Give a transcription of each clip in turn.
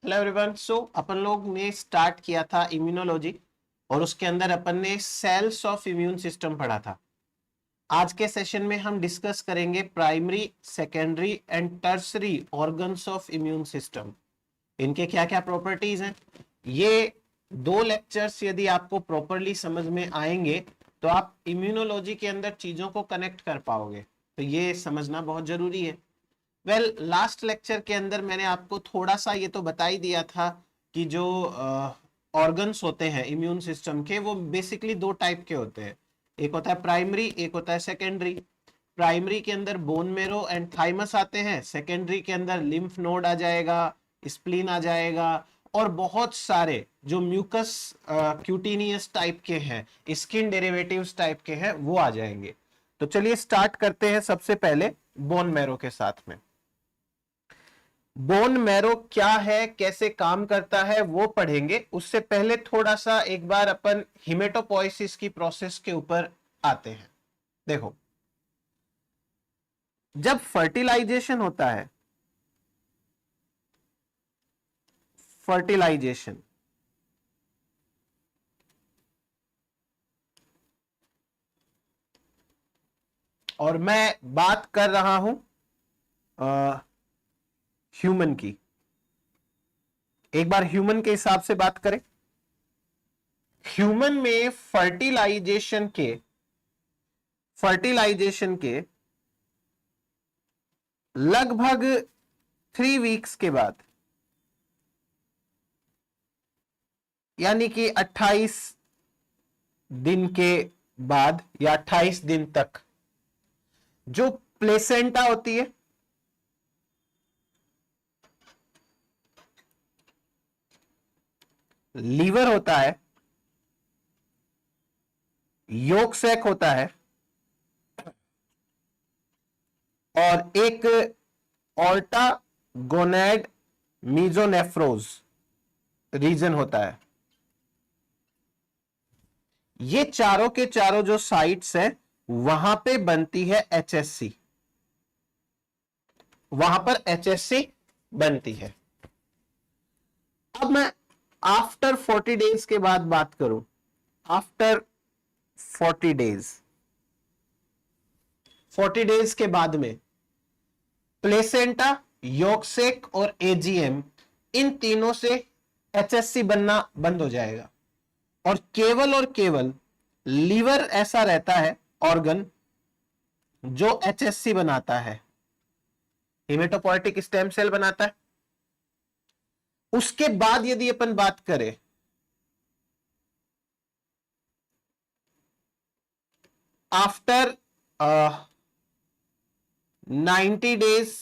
Hello everyone. अपन लोग ने start किया था इम्यूनोलॉजी और उसके अंदर अपन ने सेल्स ऑफ इम्यून सिस्टम पढ़ा था। आज के सेशन में हम डिस्कस करेंगे primary, secondary and tertiary organs of immune system. इनके क्या क्या प्रॉपर्टीज हैं। ये दो लेक्चर्स यदि आपको प्रॉपरली समझ में आएंगे तो आप इम्यूनोलॉजी के अंदर चीजों को कनेक्ट कर पाओगे, तो ये समझना बहुत जरूरी है। लास्ट लेक्चर के अंदर मैंने आपको थोड़ा सा ये तो बता ही दिया था कि जो ऑर्गन्स होते हैं इम्यून सिस्टम के वो बेसिकली दो टाइप के होते हैं। एक होता है प्राइमरी, एक होता है सेकेंडरी। प्राइमरी के अंदर बोन मेरो एंड थाइमस आते हैं, सेकेंडरी के अंदर लिम्फ नोड आ जाएगा, स्प्लीन आ जाएगा और बहुत सारे जो म्यूकस क्यूटिनियस टाइप के हैं, स्किन डेरिवेटिव्स टाइप के हैं, वो आ जाएंगे। तो चलिए स्टार्ट करते हैं सबसे पहले बोन मेरो के साथ में। बोन मैरो क्या है, कैसे काम करता है, वो पढ़ेंगे। उससे पहले थोड़ा सा एक बार अपन हिमेटोपोइसिस की प्रोसेस के ऊपर आते हैं। देखो, जब फर्टिलाइजेशन होता है, फर्टिलाइजेशन और मैं बात कर रहा हूं ह्यूमन की, एक बार ह्यूमन के हिसाब से बात करें। ह्यूमन में फर्टिलाइजेशन के लगभग 3 वीक्स के बाद, यानी कि 28 दिन के बाद या 28 दिन तक, जो प्लेसेंटा होती है, लीवर होता है, योक सैक होता है और एक ऑर्टा गोनेड मीजोनेफ्रोज रीजन होता है। ये चारों के चारों जो साइट्स हैं वहां पे बनती है एचएससी, वहां पर एचएससी बनती है। अब मैं आफ्टर 40 डेज के बाद बात करूं, आफ्टर 40 डेज के बाद में प्लेसेंटा, योक्सेक और एजीएम, इन तीनों से एचएससी बनना बंद हो जाएगा और केवल लीवर ऐसा रहता है ऑर्गन जो एचएससी बनाता है, हिमेटोपोएटिक स्टेम सेल बनाता है। उसके बाद यदि अपन बात करें आफ्टर 90 डेज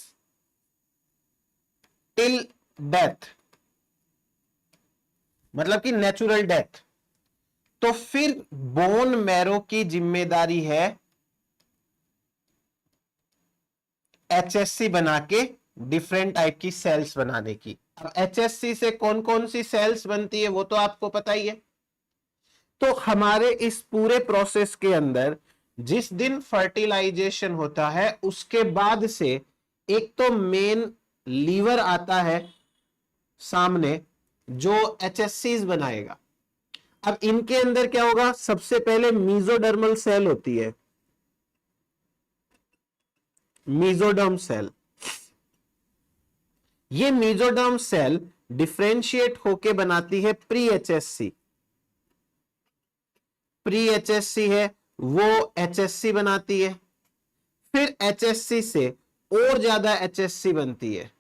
टिल डेथ, मतलब कि नेचुरल डेथ, तो फिर बोन मैरो की जिम्मेदारी है एचएससी बना के डिफरेंट टाइप की सेल्स बनाने की। अब एचएससी से कौन कौन सी सेल्स बनती है वो तो आपको पता ही है। तो हमारे इस पूरे प्रोसेस के अंदर जिस दिन फर्टिलाइजेशन होता है उसके बाद से एक तो मेन लीवर आता है सामने जो एचएससीज बनाएगा। अब इनके अंदर क्या होगा, सबसे पहले मीजोडर्मल सेल होती है, मीजोडर्म सेल। ये मीजोडर्म सेल डिफरेंशिएट होके बनाती है प्री एचएससी। प्री एचएससी है वो एचएससी बनाती है, फिर एचएससी से और ज्यादा एचएससी बनती है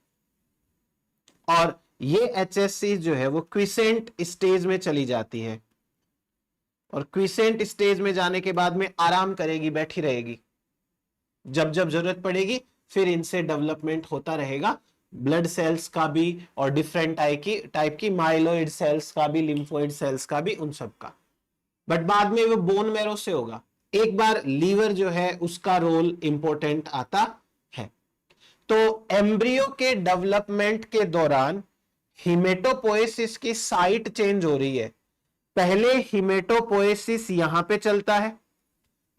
और ये एचएससी जो है वो क्विसेंट स्टेज में चली जाती है और क्विसेंट स्टेज में जाने के बाद में आराम करेगी, बैठी रहेगी। जब जब जरूरत पड़ेगी फिर इनसे डेवलपमेंट होता रहेगा, ब्लड सेल्स का भी और डिफरेंट टाइप की माइलोइड सेल्स का भी, लिम्फोइड सेल्स का भी, उन सब का। बट बाद में वो बोन मैरो से होगा। एक बार लीवर जो है उसका रोल इंपॉर्टेंट आता है। तो एम्ब्रियो के डेवलपमेंट के दौरान हिमेटोपोएसिस की साइट चेंज हो रही है। पहले हिमेटोपोएसिस यहां पे चलता है,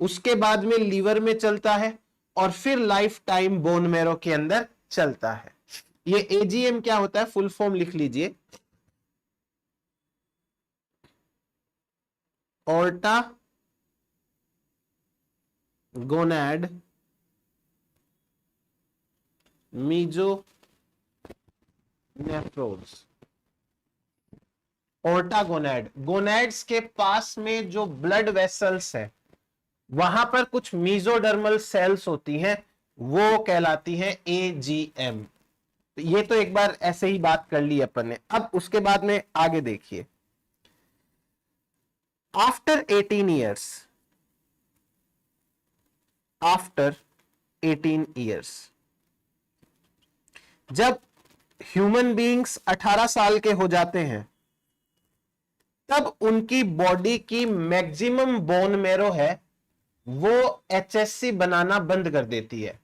उसके बाद में लीवर में चलता है और फिर लाइफ टाइम बोन मैरो के अंदर चलता है। ये एजीएम क्या होता है, फुल फॉर्म लिख लीजिए, aorta gonad meso nephrons. Aorta gonad, gonads के पास में जो ब्लड वेसल्स है वहां पर कुछ मीजोडर्मल सेल्स होती हैं, वो कहलाती हैं एजीएम। ये तो एक बार ऐसे ही बात कर ली अपन ने। अब उसके बाद में आगे देखिए, आफ्टर 18 ईयर्स, आफ्टर 18 ईयर्स, जब ह्यूमन बीइंग्स 18 साल के हो जाते हैं तब उनकी बॉडी की मैक्सिमम बोन मैरो है वो एचएससी बनाना बंद कर देती है,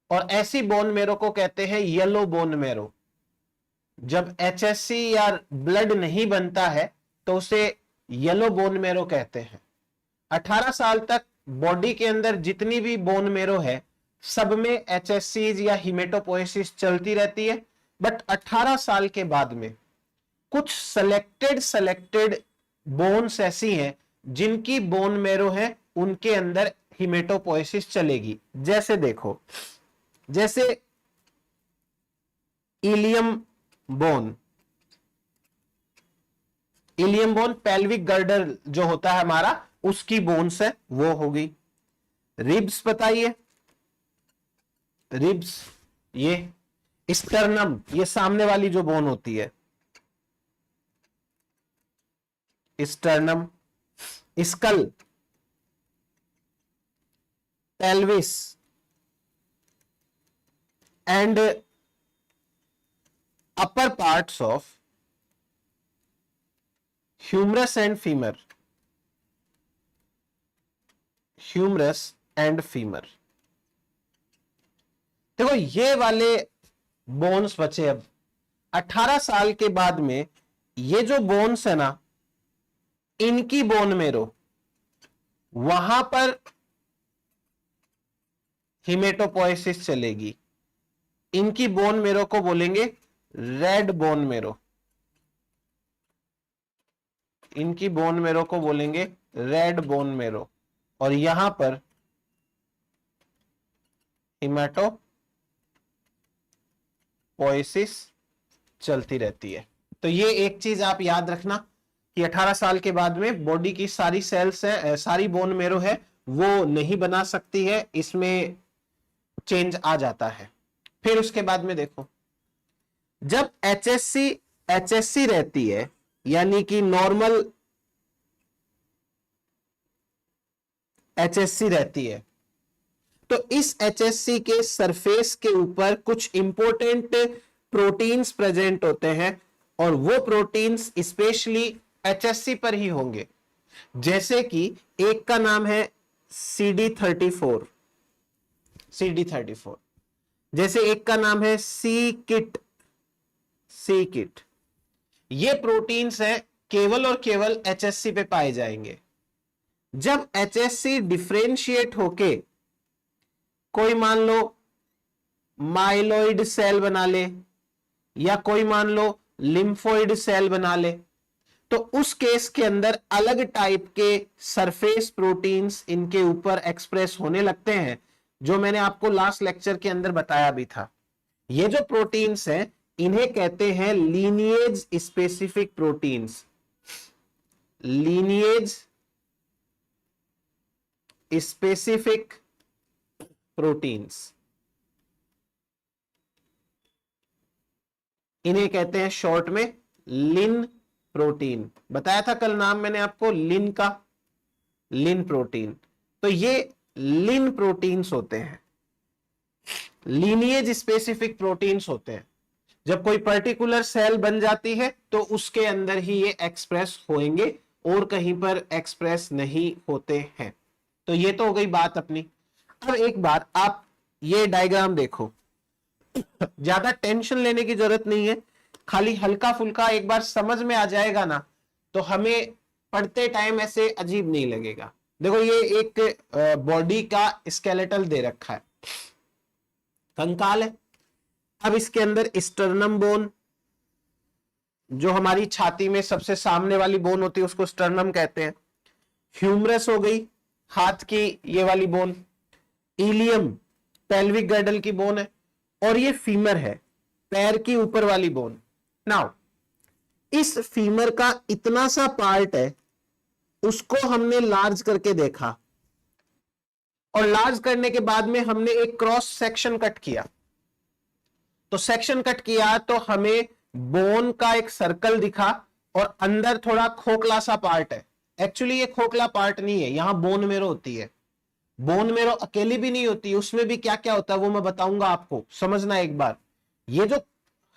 और ऐसी बोन मैरो को कहते हैं येलो बोन मैरो। जब एचएससी या ब्लड नहीं बनता है तो उसे येलो बोन मैरो कहते हैं। 18 साल तक बॉडी के अंदर जितनी भी बोन मैरो है सब में एचएससीज या हिमेटोपोएसिस चलती रहती है, बट 18 साल के बाद में कुछ सेलेक्टेड बोन्स ऐसी हैं जिनकी बोन मैरो है उनके अंदर हिमेटोपोएसिस चलेगी। जैसे देखो, जैसे ilium bone, ilium bone pelvic girdle जो होता है हमारा, उसकी बोन्स है, वो होगी। रिब्स बताइए, रिब्स, ये स्टर्नम, ये सामने वाली जो बोन होती है, sternum, skull, pelvis and upper parts of humerus and femur, humerus and femur. देखो ये वाले बोन्स बचे। अब 18 साल के बाद में ये जो बोन्स है ना, इनकी बोन मैरो, वहां पर हिमेटोपोएसिस चलेगी। इनकी बोन मैरो को बोलेंगे रेड बोन मैरो, इनकी बोन मैरो को बोलेंगे रेड बोन मैरो, और यहां पर हिमेटोपोएसिस चलती रहती है। तो ये एक चीज आप याद रखना कि 18 साल के बाद में बॉडी की सारी सेल्स है, सारी बोन मैरो है, वो नहीं बना सकती है, इसमें चेंज आ जाता है। फिर उसके बाद में देखो, जब एचएससी रहती है, यानी कि नॉर्मल एचएससी रहती है, तो इस एचएससी के सरफेस के ऊपर कुछ इंपॉर्टेंट प्रोटीन्स प्रेजेंट होते हैं, और वो प्रोटीन्स स्पेशली एचएससी पर ही होंगे। जैसे कि एक का नाम है CD34, CD34, जैसे एक का नाम है सी किट, सी किट। ये प्रोटीन्स हैं, केवल और केवल एचएससी पे पाए जाएंगे। जब एचएससी डिफरेंशिएट होके कोई मान लो माइलॉइड सेल बना ले, या कोई मान लो लिम्फोइड सेल बना ले, तो उस केस के अंदर अलग टाइप के सरफेस प्रोटीन्स इनके ऊपर एक्सप्रेस होने लगते हैं, जो मैंने आपको लास्ट लेक्चर के अंदर बताया भी था। ये जो प्रोटीन्स हैं इन्हें कहते हैं lineage specific proteins, lineage specific proteins, इन्हें कहते हैं शॉर्ट में लिन प्रोटीन। बताया था कल नाम मैंने आपको लिन का, लिन प्रोटीन। तो ये लिन प्रोटीन्स होते हैं, लीनिएज स्पेसिफिक प्रोटीन्स होते हैं। जब कोई पर्टिकुलर सेल बन जाती है तो उसके अंदर ही ये एक्सप्रेस होंगे, और कहीं पर एक्सप्रेस नहीं होते हैं। तो ये तो हो गई बात अपनी। अब एक बार आप ये डायग्राम देखो, ज्यादा टेंशन लेने की जरूरत नहीं है, खाली हल्का फुल्का एक बार समझ में आ जाएगा ना तो हमें पढ़ते टाइम ऐसे अजीब नहीं लगेगा। देखो ये एक बॉडी का स्केलेटल दे रखा है, कंकाल है, अब इसके अंदर स्टर्नम बोन, जो हमारी छाती में सबसे सामने वाली बोन होती है उसको स्टर्नम कहते हैं। ह्यूमरस हो गई, हाथ की ये वाली बोन। इलियम पेल्विक गर्डल की बोन है, और ये फीमर है, पैर की ऊपर वाली बोन। नाउ इस फीमर का इतना सा पार्ट है, उसको हमने लार्ज करके देखा, और लार्ज करने के बाद में हमने एक क्रॉस सेक्शन कट किया। तो सेक्शन कट किया तो हमें बोन का एक सर्कल दिखा, और अंदर थोड़ा खोखला सा पार्ट है। एक्चुअली ये खोखला पार्ट नहीं है, यहां बोन मेरो होती है। बोन मेरो अकेली भी नहीं होती, उसमें भी क्या क्या होता है वो मैं बताऊंगा आपको, समझना एक बार। ये जो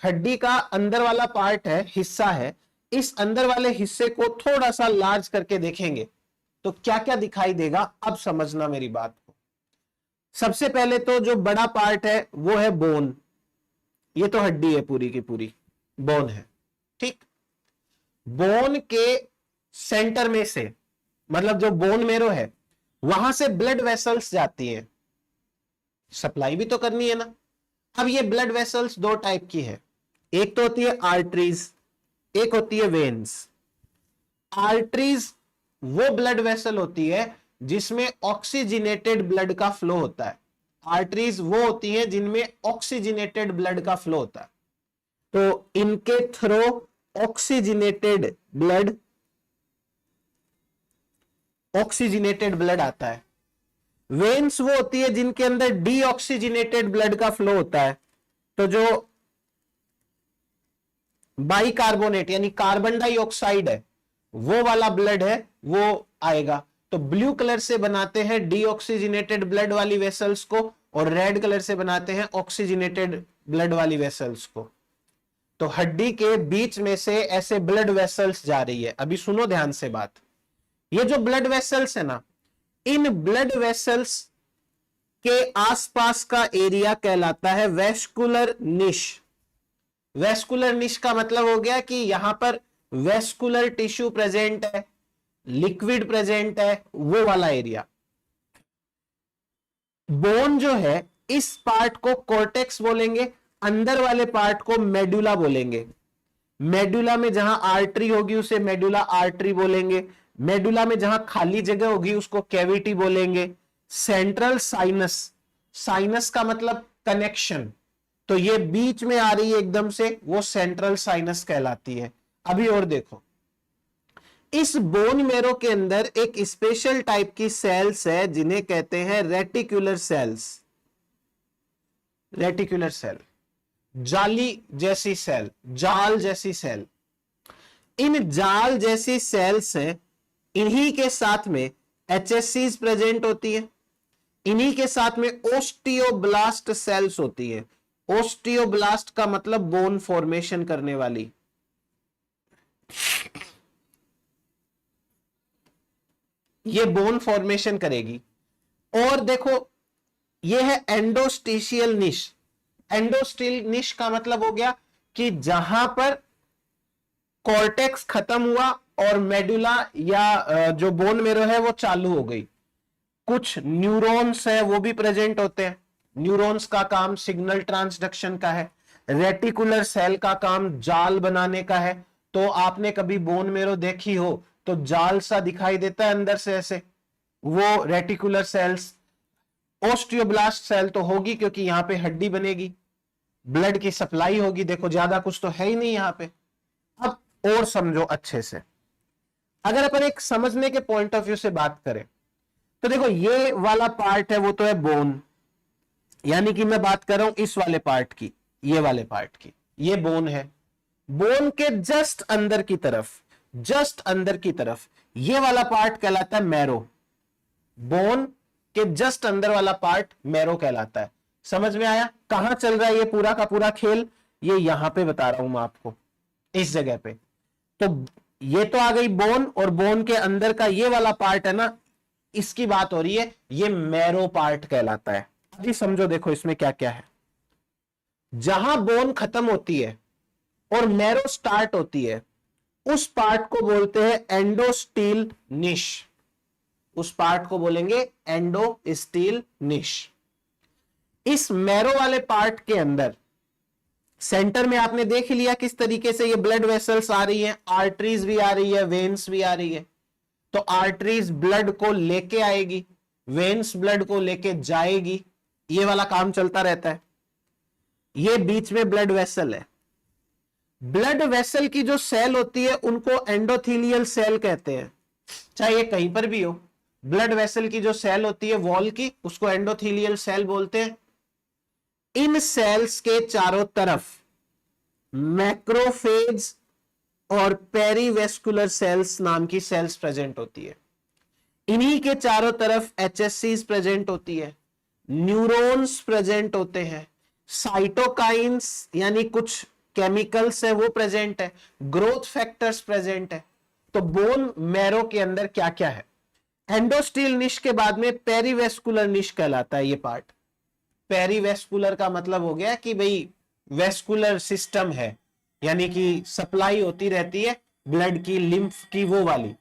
हड्डी का अंदर वाला पार्ट है, हिस्सा है, इस अंदर वाले हिस्से को थोड़ा सा लार्ज करके देखेंगे तो क्या क्या दिखाई देगा, अब समझना मेरी बात को। सबसे पहले तो जो बड़ा पार्ट है वो है बोन। ये तो हड्डी है पूरी की पूरी, बोन है, ठीक। बोन के सेंटर में से, मतलब जो बोन मेरो है, वहां से ब्लड वेसल्स जाती हैं, सप्लाई भी तो करनी है ना। अब ये ब्लड वेसल्स दो टाइप की है, एक तो होती है आर्टरीज, एक होती है वेन्स। आर्टरीज वो ब्लड वेसल होती है जिसमें ऑक्सीजनेटेड ब्लड का फ्लो होता है। आर्टरीज वो होती है जिनमें ऑक्सीजनेटेड ब्लड का फ्लो होता है, तो इनके थ्रू ऑक्सीजनेटेड ब्लड आता है। वेन्स वो होती है जिनके अंदर डीऑक्सीजनेटेड ब्लड का फ्लो होता है, तो जो बाइकार्बोनेट यानी कार्बन डाइऑक्साइड है वो वाला ब्लड है वो आएगा। तो ब्लू कलर से बनाते हैं डीऑक्सीजनेटेड ब्लड वाली वेसल्स को, और रेड कलर से बनाते हैं ऑक्सीजनेटेड ब्लड वाली वेसल्स को। तो हड्डी के बीच में से ऐसे ब्लड वेसल्स जा रही है। अभी सुनो ध्यान से बात, ये जो ब्लड वेसल्स है ना, इन ब्लड वेसल्स के आसपास का एरिया कहलाता है वेस्कुलर निश। वेस्कुलर निश का मतलब हो गया कि यहां पर वेस्कुलर टिश्यू प्रेजेंट है, लिक्विड प्रेजेंट है, वो वाला एरिया। बोन जो है, इस पार्ट को कॉर्टेक्स बोलेंगे, अंदर वाले पार्ट को मेडुला बोलेंगे। मेडुला में जहां आर्टरी होगी उसे मेडुला आर्टरी बोलेंगे, मेडुला में जहां खाली जगह होगी उसको कैविटी बोलेंगे। सेंट्रल साइनस, साइनस का मतलब कनेक्शन, तो ये बीच में आ रही है एकदम से, वो सेंट्रल साइनस कहलाती है। अभी और देखो, इस बोन मेरो के अंदर एक स्पेशल टाइप की सेल्स है जिन्हें कहते हैं रेटिकुलर सेल्स। रेटिकुलर सेल, जाली जैसी सेल, जाल जैसी सेल। इन जाल जैसी सेल्स है, इन्हीं के साथ में एचएससीज प्रेजेंट होती है, इन्हीं के साथ में ओस्टियोब्लास्ट सेल्स होती है। ओस्टियोब्लास्ट का मतलब बोन फॉर्मेशन करने वाली। ये बोन फॉर्मेशन करेगी। और देखो, ये है एंडोस्टेशियल निश। एंडोस्टिल निश का मतलब हो गया कि जहां पर कॉर्टेक्स खत्म हुआ और मेडुला या जो बोन मेरो है वो चालू हो गई। कुछ न्यूरॉन्स है वो भी प्रेजेंट होते हैं। न्यूरॉन्स का काम सिग्नल ट्रांसडक्शन का है, रेटिकुलर सेल का काम जाल बनाने का है। तो आपने कभी बोन मेरो देखी हो तो जाल सा दिखाई देता है अंदर से ऐसे, वो रेटिकुलर सेल्स। ओस्टियोब्लास्ट सेल तो होगी क्योंकि यहां पे हड्डी बनेगी, ब्लड की सप्लाई होगी। देखो ज्यादा कुछ तो है ही नहीं यहां पे। अब और समझो अच्छे से, अगर अपन एक समझने के पॉइंट ऑफ व्यू से बात करें तो देखो, ये वाला पार्ट है वो तो है बोन, यानी कि मैं बात कर रहा हूं इस वाले पार्ट की, ये वाले पार्ट की, ये बोन है। बोन के जस्ट अंदर की तरफ, जस्ट अंदर की तरफ ये वाला पार्ट कहलाता है मैरो। बोन के जस्ट अंदर वाला पार्ट मैरो कहलाता है। समझ में आया कहां चल रहा है ये पूरा का पूरा खेल? ये यहां पे बता रहा हूं मैं आपको, इस जगह पे। तो ये तो आ गई बोन, और बोन के अंदर का ये वाला पार्ट है ना, इसकी बात हो रही है, ये मैरो पार्ट कहलाता है। अभी समझो, देखो इसमें क्या क्या है। जहां बोन खत्म होती है और मैरो स्टार्ट होती है, उस पार्ट को बोलते हैं एंडोस्टील निश। उस पार्ट को बोलेंगे एंडोस्टील निश। इस मैरो वाले पार्ट के अंदर सेंटर में आपने देख लिया किस तरीके से ये ब्लड वेसल्स आ रही हैं, आर्टरीज भी आ रही है, वेन्स भी आ रही है। तो आर्टरीज ब्लड को लेके आएगी, वेन्स ब्लड को लेके जाएगी, ये वाला काम चलता रहता है। ये बीच में ब्लड वेसल है। ब्लड वेसल की जो सेल होती है उनको एंडोथीलियल सेल कहते हैं, चाहे ये कहीं पर भी हो। ब्लड वेसल की जो सेल होती है वॉल की, उसको एंडोथीलियल सेल बोलते हैं। इन सेल्स के चारों तरफ मैक्रोफेज और पेरीवेस्कुलर सेल्स नाम की सेल्स प्रेजेंट होती है। इन्हीं के चारों तरफ एचएससीज प्रेजेंट होती है, न्यूरॉन्स प्रेजेंट होते हैं, साइटोकाइंस यानी कुछ केमिकल्स है वो प्रेजेंट है, ग्रोथ फैक्टर्स प्रेजेंट है। तो बोन मैरो के अंदर क्या क्या है? एंडोस्टील निश के बाद में पेरीवेस्कुलर निश कहलाता है ये पार्ट। पेरीवेस्कुलर का मतलब हो गया कि भाई वेस्कुलर सिस्टम है, यानी कि सप्लाई होती रहती है ब्लड की, लिम्फ की, वो वाली।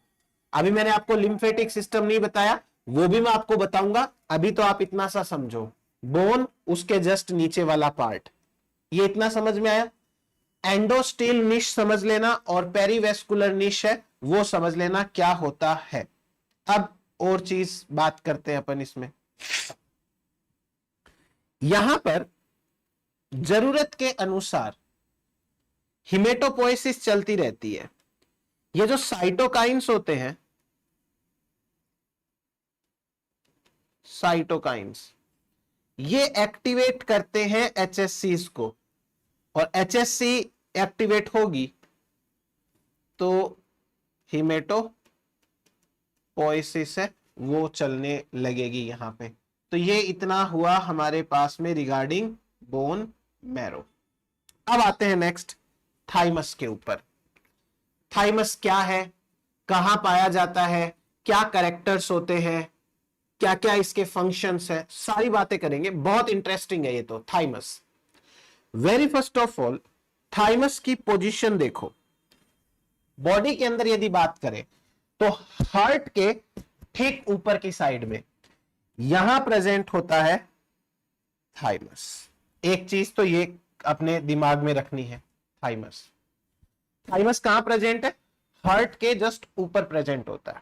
अभी मैंने आपको लिम्फेटिक सिस्टम नहीं बताया, वो भी मैं आपको बताऊंगा। अभी तो आप इतना सा समझो, बोन उसके जस्ट नीचे वाला पार्ट, ये इतना समझ में आया। एंडोस्टील निश समझ लेना और पेरीवेस्कुलर निश है वो समझ लेना क्या होता है। अब और चीज बात करते हैं अपन इसमें। यहां पर जरूरत के अनुसार हिमेटोपोएसिस चलती रहती है। ये जो साइटोकाइंस होते हैं, साइटोकाइंस, ये एक्टिवेट करते हैं एचएससीज को, और एचएससी एक्टिवेट होगी तो हिमेटोपोएसिस है वो चलने लगेगी यहां पे। तो ये इतना हुआ हमारे पास में रिगार्डिंग बोन मैरो। अब आते हैं नेक्स्ट थाइमस के ऊपर। थाइमस क्या है, कहां पाया जाता है, क्या कैरेक्टर्स होते हैं, क्या क्या इसके फंक्शंस है, सारी बातें करेंगे। बहुत इंटरेस्टिंग है ये तो thymus. Very first of all thymus की पोजीशन देखो। बॉडी के अंदर यदि बात करें तो हार्ट के ठीक ऊपर की साइड में यहां प्रेजेंट होता है थाइमस। एक चीज तो ये अपने दिमाग में रखनी है, थाइमस। थाइमस कहां प्रेजेंट है? हार्ट के जस्ट ऊपर प्रेजेंट होता है।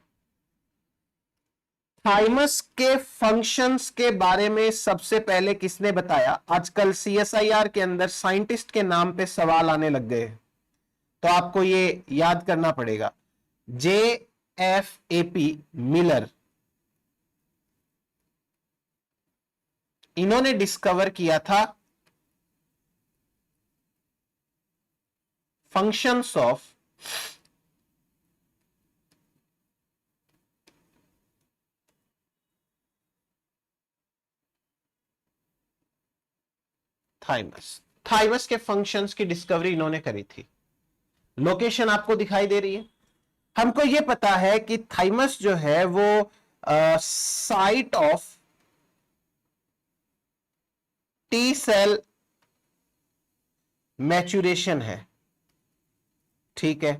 थाइमस के फंक्शंस के बारे में सबसे पहले किसने बताया? आजकल सीएसआईआर के अंदर साइंटिस्ट के नाम पे सवाल आने लग गए, तो आपको ये याद करना पड़ेगा। JFAP मिलर, इन्होंने डिस्कवर किया था फंक्शंस ऑफ थाइमस। थाइमस के फंक्शंस की डिस्कवरी इन्होंने करी थी। लोकेशन आपको दिखाई दे रही है। हमको यह पता है कि थाइमस जो है वो site of T cell maturation है, ठीक है।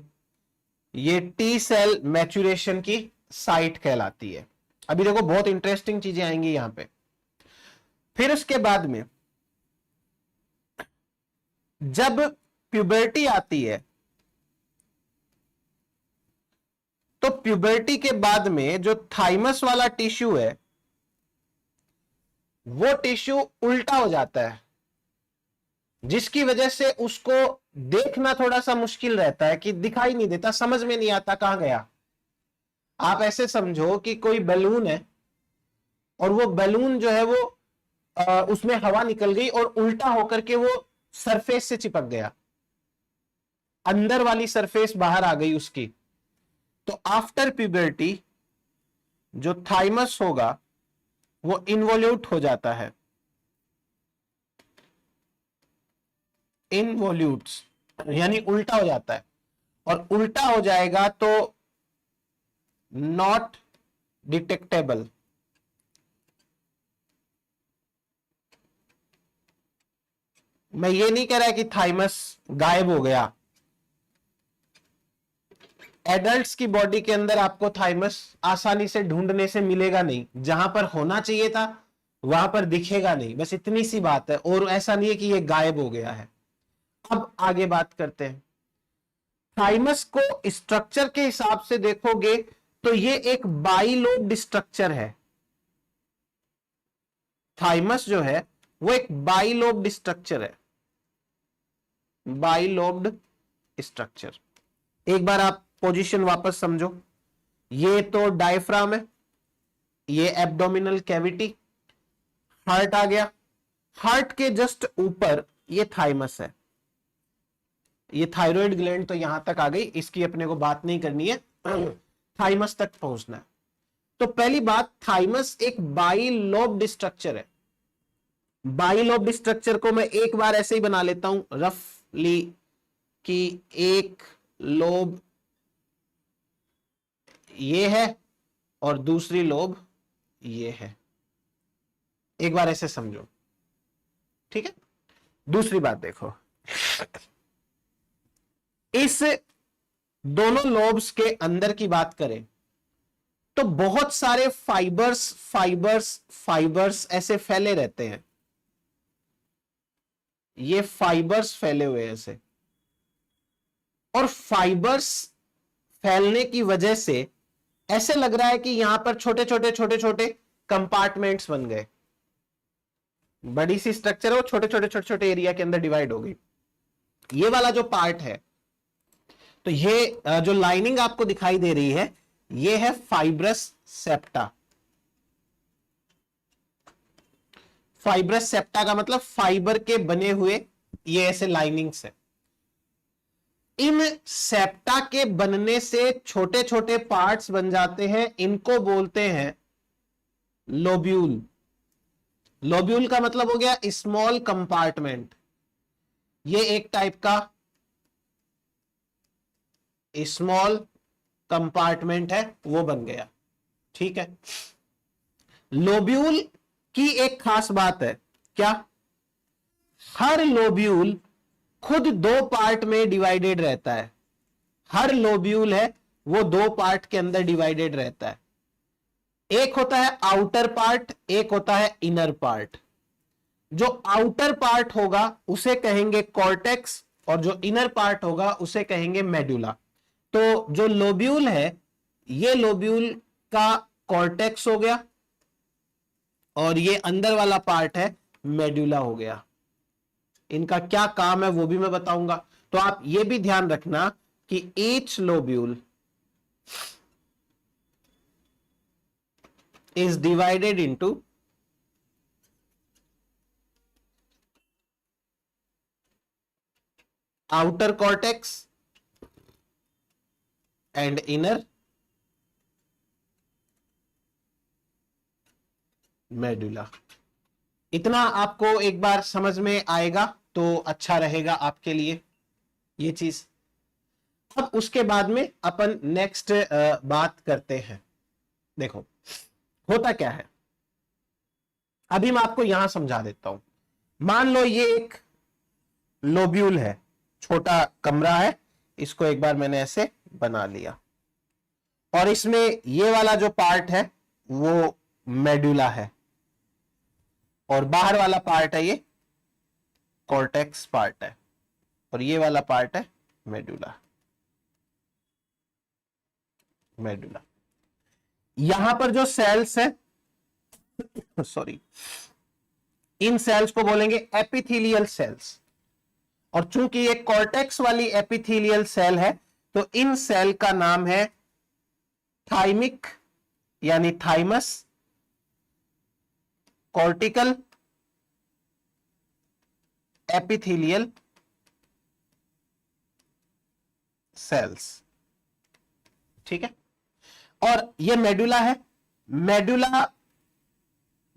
ये टी सेल मैच्यूरेशन की साइट कहलाती है। अभी देखो बहुत इंटरेस्टिंग चीजें आएंगी यहां पे। फिर उसके बाद में जब प्यूबर्टी आती है तो प्यूबर्टी के बाद में जो थाइमस वाला टिश्यू है वो टिश्यू उल्टा हो जाता है, जिसकी वजह से उसको देखना थोड़ा सा मुश्किल रहता है, कि दिखाई नहीं देता, समझ में नहीं आता कहां गया। आप ऐसे समझो कि कोई बैलून है और वो बैलून जो है वो उसमें हवा निकल गई और उल्टा होकर के वो सरफेस से चिपक गया, अंदर वाली सरफेस बाहर आ गई उसकी। तो आफ्टर प्यूबर्टी जो थाइमस होगा वो इन्वोल्यूट हो जाता है, इनवोल्यूट्स यानी उल्टा हो जाता है। और उल्टा हो जाएगा तो नॉट डिटेक्टेबल, मैं ये नहीं कह रहा कि थाइमस गायब हो गया। एडल्ट्स की बॉडी के अंदर आपको थाइमस आसानी से ढूंढने से मिलेगा नहीं, जहां पर होना चाहिए था वहां पर दिखेगा नहीं, बस इतनी सी बात है। और ऐसा नहीं है कि ये गायब हो गया है। अब आगे बात करते हैं। थाइमस को स्ट्रक्चर के हिसाब से देखोगे तो ये एक बाइलोब्ड स्ट्रक्चर है। थाइमस जो है वो एक बाइलोब्ड स्ट्रक्चर है, बाइलोब्ड स्ट्रक्चर। एक बार आप पोजीशन वापस समझो। ये तो डायफ्राम है, ये एब्डोमिनल कैविटी, हार्ट आ गया, हार्ट के जस्ट ऊपर ये थाइमस है। ये थायराइड ग्लैंड तो यहां तक आ गई, इसकी अपने को बात नहीं करनी है, थाइमस तक पहुंचना है। तो पहली बात, थाइमस एक बाइलोब्ड स्ट्रक्चर है। बाइलोब्ड स्ट्रक्चर को मैं एक बार ऐसे ही बना लेता हूं रफली कि एक लोब ये है और दूसरी लोब ये है। एक बार ऐसे समझो, ठीक है। दूसरी बात देखो, इस दोनों लोब्स के अंदर की बात करें तो बहुत सारे फाइबर्स फाइबर्स फाइबर्स ऐसे फैले रहते हैं। ये फाइबर्स फैले हुए ऐसे, और फाइबर्स फैलने की वजह से ऐसे लग रहा है कि यहां पर छोटे छोटे छोटे छोटे कंपार्टमेंट्स बन गए। बड़ी सी स्ट्रक्चर है, वो छोटे छोटे छोटे छोटे एरिया के अंदर डिवाइड हो गई। ये वाला जो पार्ट है, तो ये जो लाइनिंग आपको दिखाई दे रही है, ये है फाइब्रस सेप्टा। फाइब्रस सेप्टा का मतलब फाइबर के बने हुए ये ऐसे लाइनिंग्स है। इन सेप्टा के बनने से छोटे छोटे पार्ट्स बन जाते हैं, इनको बोलते हैं लोब्यूल। लोब्यूल का मतलब हो गया स्मॉल कंपार्टमेंट। ये एक टाइप का स्मॉल कंपार्टमेंट है, वो बन गया, ठीक है। लोब्यूल की एक खास बात है, क्या? हर लोब्यूल खुद दो पार्ट में डिवाइडेड रहता है। हर लोब्यूल है वो दो पार्ट के अंदर डिवाइडेड रहता है। एक होता है आउटर पार्ट, एक होता है इनर पार्ट। जो आउटर पार्ट होगा उसे कहेंगे कॉर्टेक्स, और जो इनर पार्ट होगा उसे कहेंगे मेडुला। तो जो लोब्यूल है, ये लोब्यूल का कॉर्टेक्स हो गया, और ये अंदर वाला पार्ट है मेडुला हो गया। इनका क्या काम है वो भी मैं बताऊंगा। तो आप ये भी ध्यान रखना कि each lobule is divided into outer cortex and inner medulla। इतना आपको एक बार समझ में आएगा तो अच्छा रहेगा आपके लिए ये चीज। अब उसके बाद में अपन नेक्स्ट बात करते हैं। देखो होता क्या है, अभी मैं आपको यहां समझा देता हूं। मान लो ये एक लोब्यूल है, छोटा कमरा है, इसको एक बार मैंने ऐसे बना लिया, और इसमें ये वाला जो पार्ट है वो मेडुला है, और बाहर वाला पार्ट है ये कॉर्टेक्स पार्ट है, और ये वाला पार्ट है मेडुला। मेडुला यहां पर जो सेल्स है, सॉरी, इन सेल्स को बोलेंगे एपिथेलियल सेल्स। और चूंकि ये कॉर्टेक्स वाली एपिथेलियल सेल है, तो इन सेल का नाम है थाइमिक यानी थाइमस, कॉर्टिकल एपिथेलियल सेल्स, ठीक है। और ये मेडुला है। मेडुला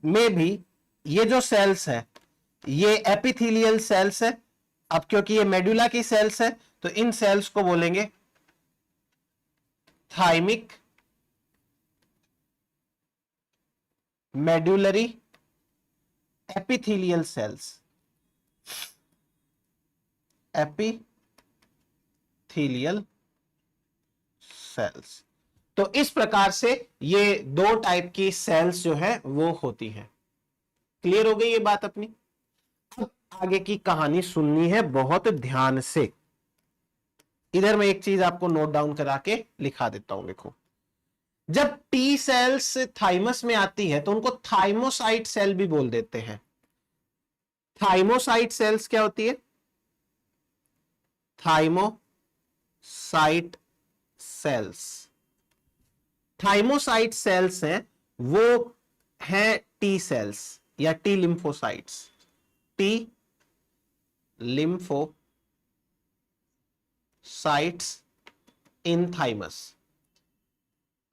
में भी ये जो सेल्स है ये एपिथेलियल सेल्स है। अब क्योंकि ये मेडुला की सेल्स है तो इन सेल्स को बोलेंगे thymic medullary epithelial cells, epithelial cells. तो इस प्रकार से ये दो टाइप की सेल्स जो है वो होती हैं। क्लियर हो गई ये बात अपनी। आगे की कहानी सुननी है बहुत ध्यान से। इधर मैं एक चीज आपको नोट डाउन करा के लिखा देता हूं, देखो। जब टी सेल्स थाइमस में आती है तो उनको थाइमोसाइट सेल भी बोल देते हैं। थाइमोसाइट सेल्स क्या होती है? थाइमोसाइट सेल्स, थाइमोसाइट सेल्स हैं वो हैं टी सेल्स या टी लिम्फोसाइट्स। टी लिम्फोसाइट्स इन थाइमस,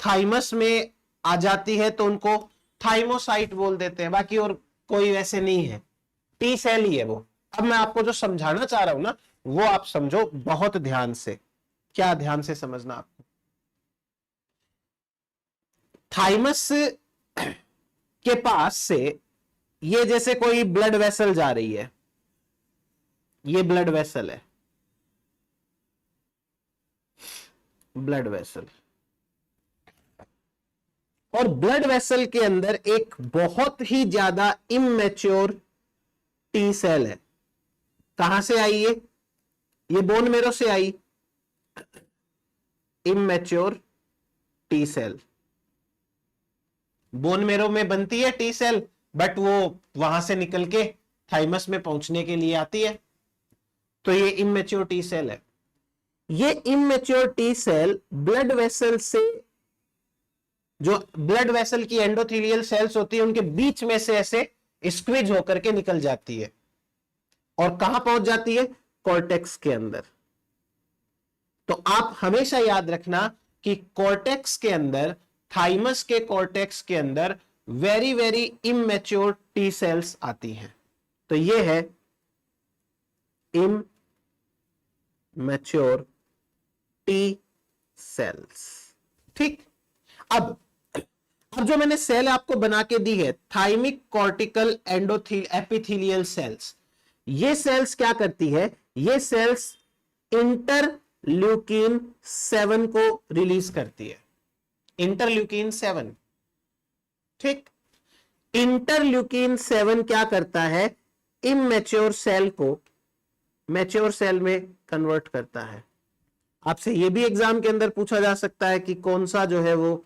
थाइमस में आ जाती है तो उनको थाइमोसाइट बोल देते हैं, बाकी और कोई वैसे नहीं है, टी सेल ही है वो। अब मैं आपको जो समझाना चाह रहा हूं ना, वो आप समझो बहुत ध्यान से। क्या ध्यान से समझना आपको? थाइमस के पास से ये जैसे कोई ब्लड वेसल जा रही है, ये ब्लड वेसल है, ब्लड वेसल, और ब्लड वेसल के अंदर एक बहुत ही ज्यादा इमैच्योर टी सेल है। कहां से आई ये बोन मेरो से आई, immature T cell. Bone marrow में बनती है टी सेल, बट वो वहां से निकल के थाइमस में पहुंचने के लिए आती है, तो ये इमैच्योर टी सेल है। ये immature T cell blood vessel से, जो ब्लड वेसल की एंडोथेलियल सेल्स होती है उनके बीच में से ऐसे स्क्वीज होकर के निकल जाती है और कहां पहुंच जाती है? कॉर्टेक्स के अंदर। तो आप हमेशा याद रखना कि कॉर्टेक्स के अंदर, थाइमस के कॉर्टेक्स के अंदर very very immature T cells आती हैं। तो ये है इमैच्योर टी सेल्स। ठीक, अब जो मैंने सेल आपको बना के दी है, थाइमिक कॉर्टिकल एपिथेलियल सेल्स, ये सेल्स क्या करती है? ये सेल्स इंटरल्यूकिन 7 को रिलीज करती है। इंटरल्यूकिन 7, ठीक। इंटरल्यूकिन 7 क्या करता है? इमैच्योर सेल को मैच्योर सेल में कन्वर्ट करता है। आपसे ये भी एग्जाम के अंदर पूछा जा सकता है कि कौन सा जो है वो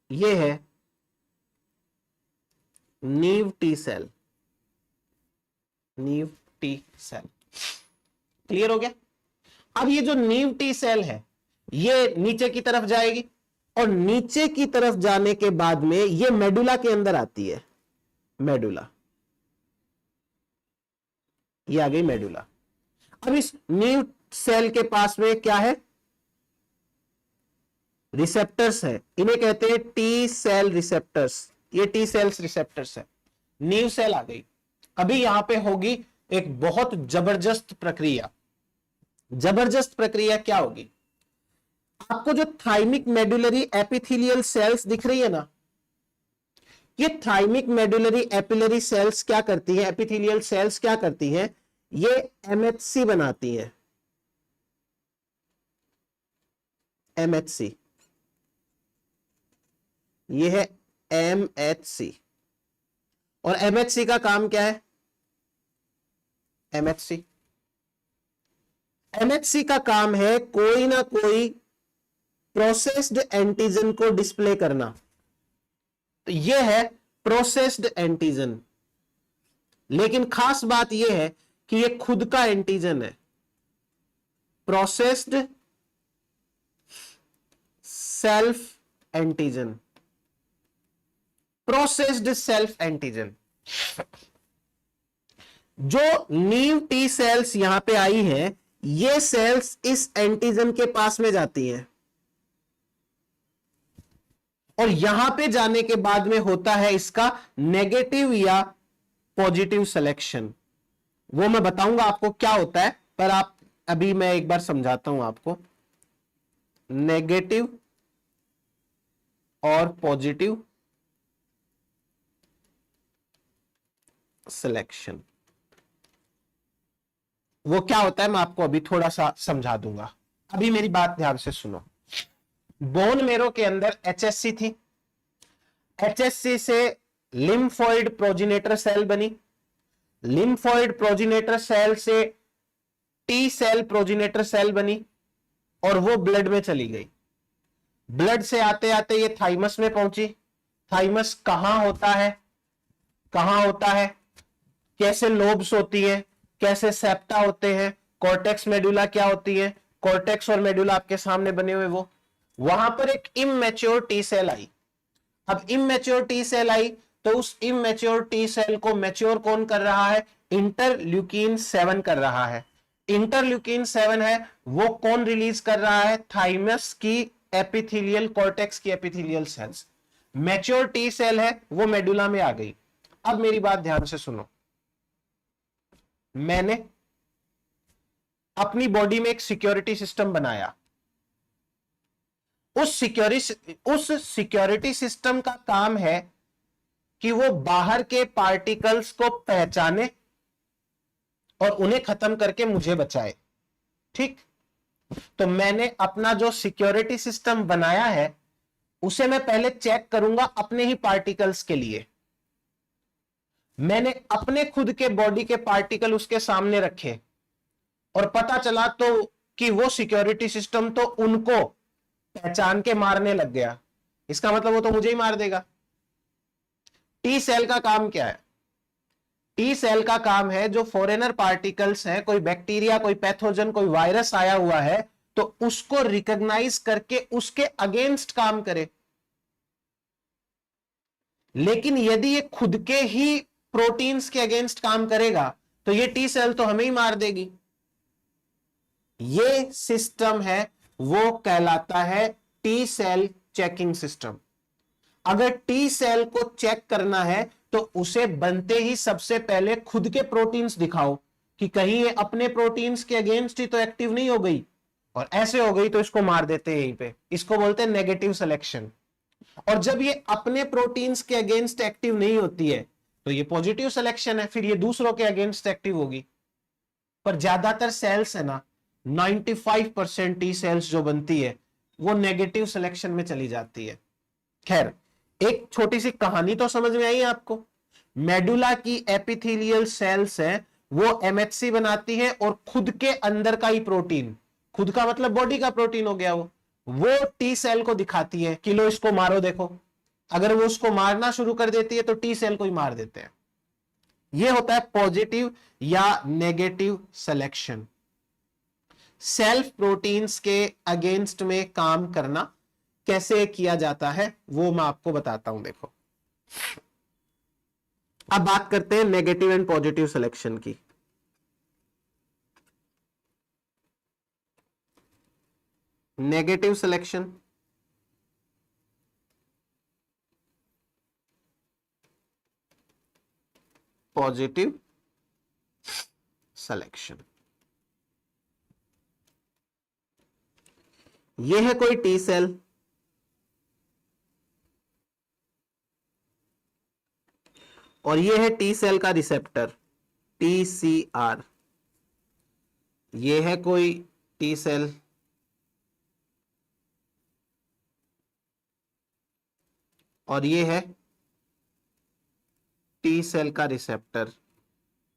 ये है नीव टी सेल, नीव टी सेल। क्लियर हो गया? अब ये जो नीव टी सेल है ये नीचे की तरफ जाएगी और नीचे की तरफ जाने के बाद में ये मेडुला के अंदर आती है। मेडुला, ये आ गई मेडुला। अब इस नीव सेल के पास में क्या है? रिसेप्टर्स है, इन्हें कहते हैं टी सेल रिसेप्टर्स। ये टी सेल्स रिसेप्टर्स है। नीव सेल आ गई। अभी यहां पे होगी एक बहुत जबरदस्त प्रक्रिया। जबरदस्त प्रक्रिया क्या होगी? आपको जो थाइमिक मेडुलरी एपिथेलियल सेल्स दिख रही है ना, ये थाइमिक मेडुलरी एपिलरी सेल्स क्या करती है? एपिथेलियल सेल्स क्या करती है? ये एमएचसी बनाती है। एमएचसी, ये है एमएचसी। और एमएचसी का काम क्या है? एमएचसी का काम है कोई ना कोई प्रोसेस्ड एंटीजन को डिस्प्ले करना। तो ये है प्रोसेस्ड एंटीजन, लेकिन खास बात यह है कि ये खुद का एंटीजन है। Processed self antigen, processed self antigen. जो नीव टी सेल्स यहां पे आई हैं, ये सेल्स इस एंटीजन के पास में जाती हैं और यहां पे जाने के बाद में होता है इसका नेगेटिव या पॉजिटिव सिलेक्शन। वो मैं बताऊंगा आपको क्या होता है, पर आप अभी मैं एक बार समझाता हूं आपको। नेगेटिव और पॉजिटिव सिलेक्शन, वो क्या होता है मैं आपको अभी थोड़ा सा समझा दूंगा। अभी मेरी बात ध्यान से सुनो। बोन मेरो के अंदर एचएससी थी, एचएससी से लिम्फोइड प्रोजिनेटर सेल बनी, लिम्फोइड प्रोजिनेटर सेल से टी सेल प्रोजिनेटर सेल बनी और वो ब्लड में चली गई। ब्लड से आते आते ये थाइमस में पहुंची। थाइमस कहां होता है, कहां होता है, कैसे लोब्स होती है, कैसे सेप्टा होते हैं, कॉर्टेक्स मेडुला क्या होती है, कॉर्टेक्स और मेडुला आपके सामने बने हुए वो, वहां पर एक इमैच्योर टी सेल आई। अब इमैच्योर टी सेल आई तो उस इमैच्योर टी सेल को मैच्योर कौन कर रहा है, इंटरल्यूकिन 7 कर रहा है। इंटरल्यूकिन 7 है वो कौन रिलीज कर रहा है, थाइमस की एपिथेलियल कॉर्टेक्स की epithelial cells. Mature T cell है वो मेडुला में आ गई। अब मेरी बात ध्यान से सुनो, मैंने अपनी बॉडी में एक सिक्योरिटी सिस्टम बनाया। उस सिक्योरिटी सिस्टम का काम है कि वो बाहर के पार्टिकल्स को पहचाने और उन्हें खत्म करके मुझे बचाए। ठीक, तो मैंने अपना जो सिक्योरिटी सिस्टम बनाया है उसे मैं पहले चेक करूंगा अपने ही पार्टिकल्स के लिए। मैंने अपने खुद के बॉडी के पार्टिकल उसके सामने रखे और पता चला तो कि वो सिक्योरिटी सिस्टम तो उनको पहचान के मारने लग गया, इसका मतलब वो तो मुझे ही मार देगा। टी सेल का काम क्या है, टी सेल का काम है जो फॉरेनर पार्टिकल्स है, कोई बैक्टीरिया, कोई पैथोजन, कोई वायरस आया हुआ है तो उसको रिकॉग्नाइज करके उसके अगेंस्ट काम करे। लेकिन यदि ये खुद के ही प्रोटीन्स के अगेंस्ट काम करेगा तो ये टी सेल तो हमें ही मार देगी। ये सिस्टम है वो कहलाता है टी सेल चेकिंग सिस्टम। अगर टी सेल को चेक करना है तो उसे बनते ही सबसे पहले खुद के प्रोटीन्स दिखाओ कि कहीं ये अपने प्रोटीन्स के अगेंस्ट ही तो एक्टिव नहीं हो गई, और ऐसे हो गई तो इसको मार देते हैं यहीं पे। इसको बोलते हैं नेगेटिव सिलेक्शन। और जब ये अपने प्रोटीन्स के अगेंस्ट एक्टिव नहीं होती है तो ये पॉजिटिव सिलेक्शन है, फिर ये दूसरों के अगेंस्ट एक्टिव होगी। पर ज्यादातर सेल्स है ना, 95% टी सेल्स जो बनती है वो नेगेटिव सिलेक्शन में चली जाती है। खैर, एक छोटी सी कहानी तो समझ में आई आपको। मेडुला की एपिथेलियल सेल्स है वो एमएचसी बनाती है और खुद के अंदर का ही प्रोटीन, खुद का मतलब बॉडी का प्रोटीन हो गया वो टी सेल को दिखाती है कि लो इसको मारो देखो। अगर वो उसको मारना शुरू कर देती है तो टी सेल को ही मार देते हैं। ये होता है पॉजिटिव या नेगेटिव सिलेक्शन। सेल्फ प्रोटीन्स के अगेंस्ट में काम करना कैसे किया जाता है वो मैं आपको बताता हूं। देखो, अब बात करते हैं नेगेटिव एंड पॉजिटिव सिलेक्शन की। Negative selection, positive selection. यह है कोई टी सेल और यह है टी सेल का रिसेप्टर TCR। यह है कोई टी सेल और यह है टी सेल का रिसेप्टर।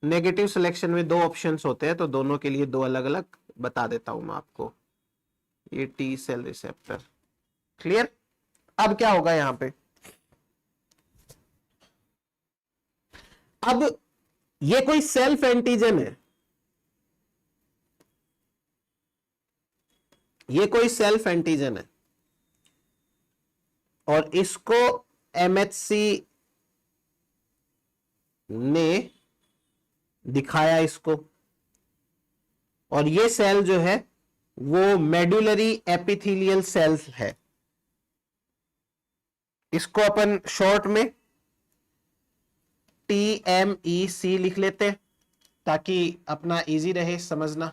नेगेटिव सिलेक्शन में दो ऑप्शंस होते हैं तो दोनों के लिए दो अलग अलग बता देता हूं मैं आपको। ये टी सेल रिसेप्टर, क्लियर। अब क्या होगा यहां पे, अब ये कोई सेल्फ एंटीजन है, ये कोई सेल्फ एंटीजन है और इसको एमएचसी ने दिखाया इसको, और ये सेल जो है वो मेडुलरी एपिथेलियल सेल्स है। इसको अपन शॉर्ट में TMEC लिख लेते हैं ताकि अपना इजी रहे समझना,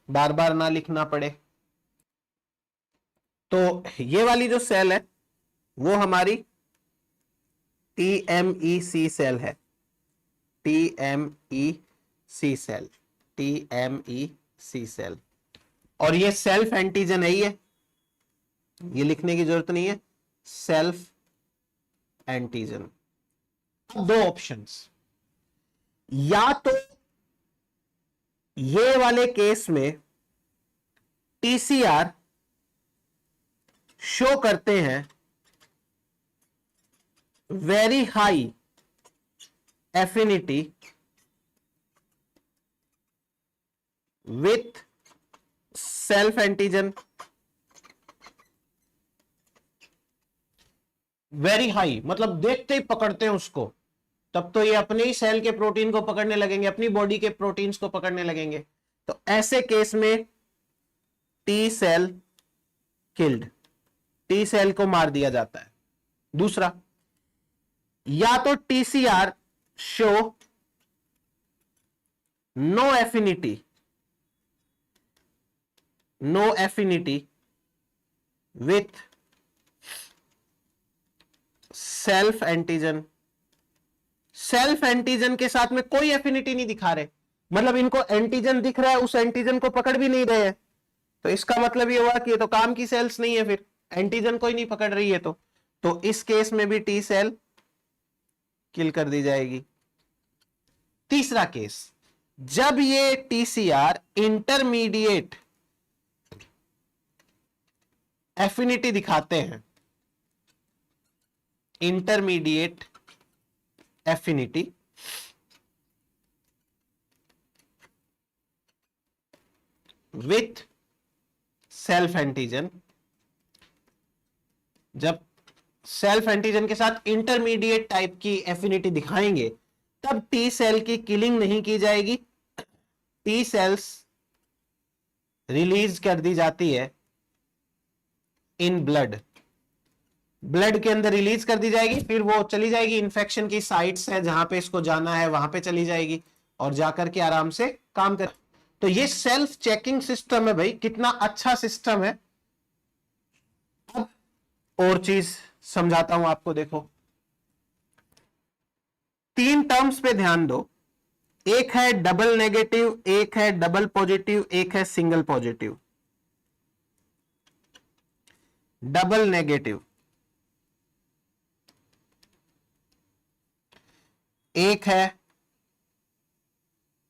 बार बार ना लिखना पड़े। तो ये वाली जो सेल है वो हमारी TMEC सेल है, TMEC सेल, TMEC सेल। और ये सेल्फ एंटीजन है, ये लिखने की जरूरत नहीं है, सेल्फ एंटीजन। दो ऑप्शंस, या तो ये वाले केस में टीसीआर शो करते हैं very high affinity with self antigen, very high मतलब देखते ही पकड़ते हैं उसको, तब तो ये अपने ही सेल के प्रोटीन को पकड़ने लगेंगे, अपनी बॉडी के प्रोटीन्स को पकड़ने लगेंगे। तो ऐसे केस में T cell killed, T cell को मार दिया जाता है। दूसरा, या तो TCR show no affinity with self antigen, self antigen के साथ में कोई एफिनिटी नहीं दिखा रहे, मतलब इनको एंटीजन दिख रहा है, उस एंटीजन को पकड़ भी नहीं रहे हैं, तो इसका मतलब ये हुआ कि ये तो काम की सेल्स नहीं है, फिर एंटीजन कोई नहीं पकड़ रही है तो इस केस में भी टी सेल किल कर दी जाएगी। तीसरा केस, जब ये टीसीआर इंटरमीडिएट एफिनिटी दिखाते हैं, intermediate affinity with self antigen, जब सेल्फ एंटीजन के साथ इंटरमीडिएट टाइप की एफिनिटी दिखाएंगे तब टी सेल की किलिंग नहीं की जाएगी, टी सेल्स रिलीज कर दी जाती है इन ब्लड, ब्लड के अंदर रिलीज कर दी जाएगी, फिर वो चली जाएगी इन्फेक्शन की साइट्स है जहां पे इसको जाना है वहां पे चली जाएगी और जाकर के आराम से काम कर। तो ये सेल्फ चेकिंग सिस्टम है भाई, कितना अच्छा सिस्टम है। अब और चीज समझाता हूं आपको, देखो 3 टर्म्स पे ध्यान दो, एक है डबल नेगेटिव, एक है डबल पॉजिटिव, एक है सिंगल पॉजिटिव। डबल नेगेटिव, एक है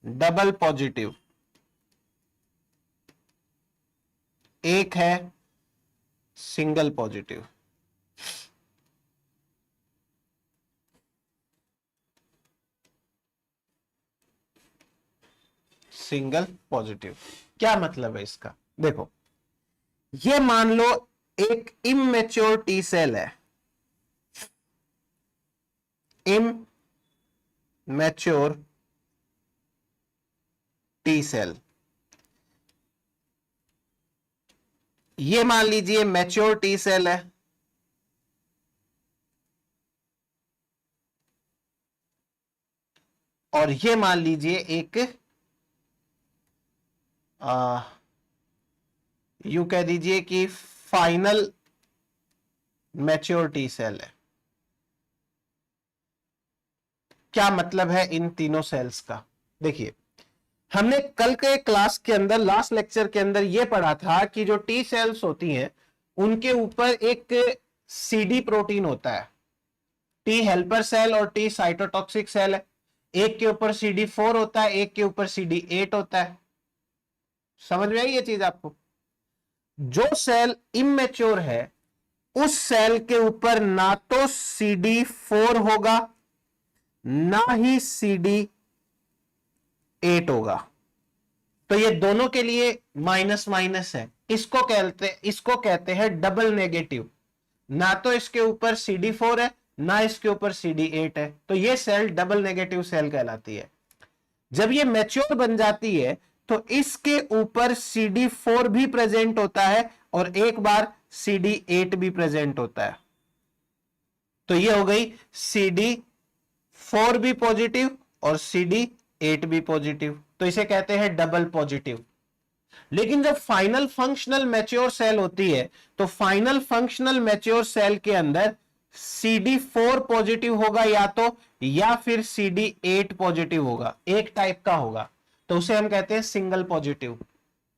डबल पॉजिटिव, एक है सिंगल पॉजिटिव। सिंगल पॉजिटिव क्या मतलब है इसका, देखो ये मान लो एक इमैच्योर टी सेल है, इमैच्योर टी सेल, ये मान लीजिए मैच्योर टी सेल है, और ये मान लीजिए एक यू कह दीजिए कि फाइनल मैच्योर टी सेल है। क्या मतलब है इन तीनों सेल्स का, देखिए हमने कल के क्लास के अंदर लास्ट लेक्चर के अंदर यह पढ़ा था कि जो टी सेल्स होती हैं उनके ऊपर एक सीडी प्रोटीन होता है, टी हेल्पर सेल और टी साइटोटॉक्सिक सेल है, एक के ऊपर CD4 होता है, एक के ऊपर CD8 होता है। समझ में आई ये चीज आपको? जो सेल इमेच्योर है उस सेल के ऊपर ना तो CD4 होगा ना ही CD8 होगा, तो ये दोनों के लिए माइनस माइनस है। इसको कहते हैं डबल नेगेटिव, ना तो इसके ऊपर CD4 है ना इसके ऊपर CD8 है, तो ये सेल डबल नेगेटिव सेल कहलाती है। जब ये मैच्योर बन जाती है तो इसके ऊपर CD4 भी प्रेजेंट होता है और एक बार CD8 भी प्रेजेंट होता है, तो ये हो गई CD4 भी पॉजिटिव और CD8 भी पॉजिटिव, तो इसे कहते हैं डबल पॉजिटिव। लेकिन जब फाइनल फंक्शनल मैच्योर सेल होती है तो फाइनल फंक्शनल मैच्योर सेल के अंदर CD4 पॉजिटिव होगा या फिर CD8 पॉजिटिव होगा, एक टाइप का होगा, तो उसे हम कहते हैं सिंगल पॉजिटिव।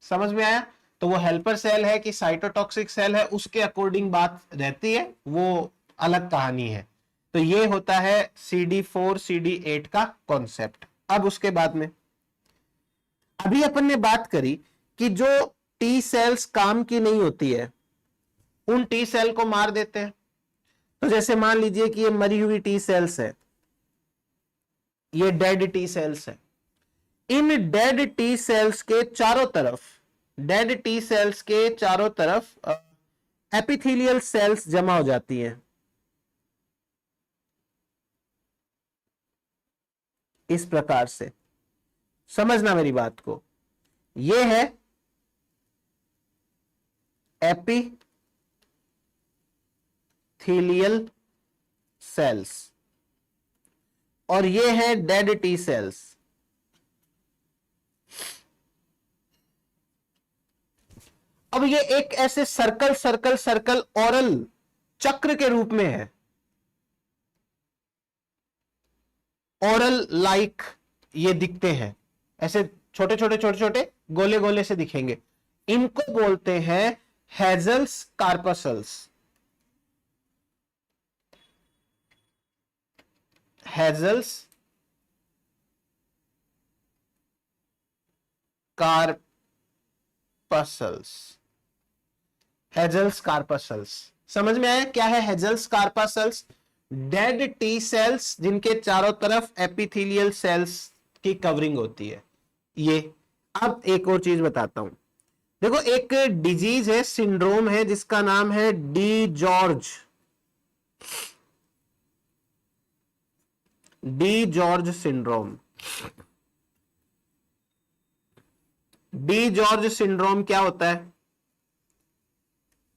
समझ में आया? तो वो हेल्पर सेल है कि साइटोटॉक्सिक सेल है उसके अकॉर्डिंग बात रहती है, वो अलग कहानी है। तो ये होता है CD4 CD8 का कॉन्सेप्ट। अब उसके बाद में अभी अपन ने बात करी कि जो टी सेल्स काम की नहीं होती है उन टी सेल को मार देते हैं। तो जैसे मान लीजिए कि ये मरी हुई टी सेल्स है, ये डेड टी सेल्स है। इन डेड टी सेल्स के चारों तरफ, डेड टी सेल्स के चारों तरफ एपिथेलियल सेल्स जमा हो जाती हैं इस प्रकार से। समझना मेरी बात को, ये है एपिथेलियल सेल्स और ये है डेड टी सेल्स। अब ये एक ऐसे सर्कल सर्कल सर्कल ओरल चक्र के रूप में है, ओरल लाइक ये दिखते हैं, ऐसे छोटे छोटे छोटे छोटे गोले गोले से दिखेंगे। इनको बोलते हैं Hassall's corpuscles. Hassall's corpuscles, Hassall's corpuscles. समझ में आया क्या है Hassall's corpuscles? Dead T cells जिनके चारों तरफ एपिथेलियल सेल्स की कवरिंग होती है ये। अब एक और चीज बताता हूं, देखो एक डिजीज है, सिंड्रोम है जिसका नाम है D George syndrome. D George syndrome क्या होता है?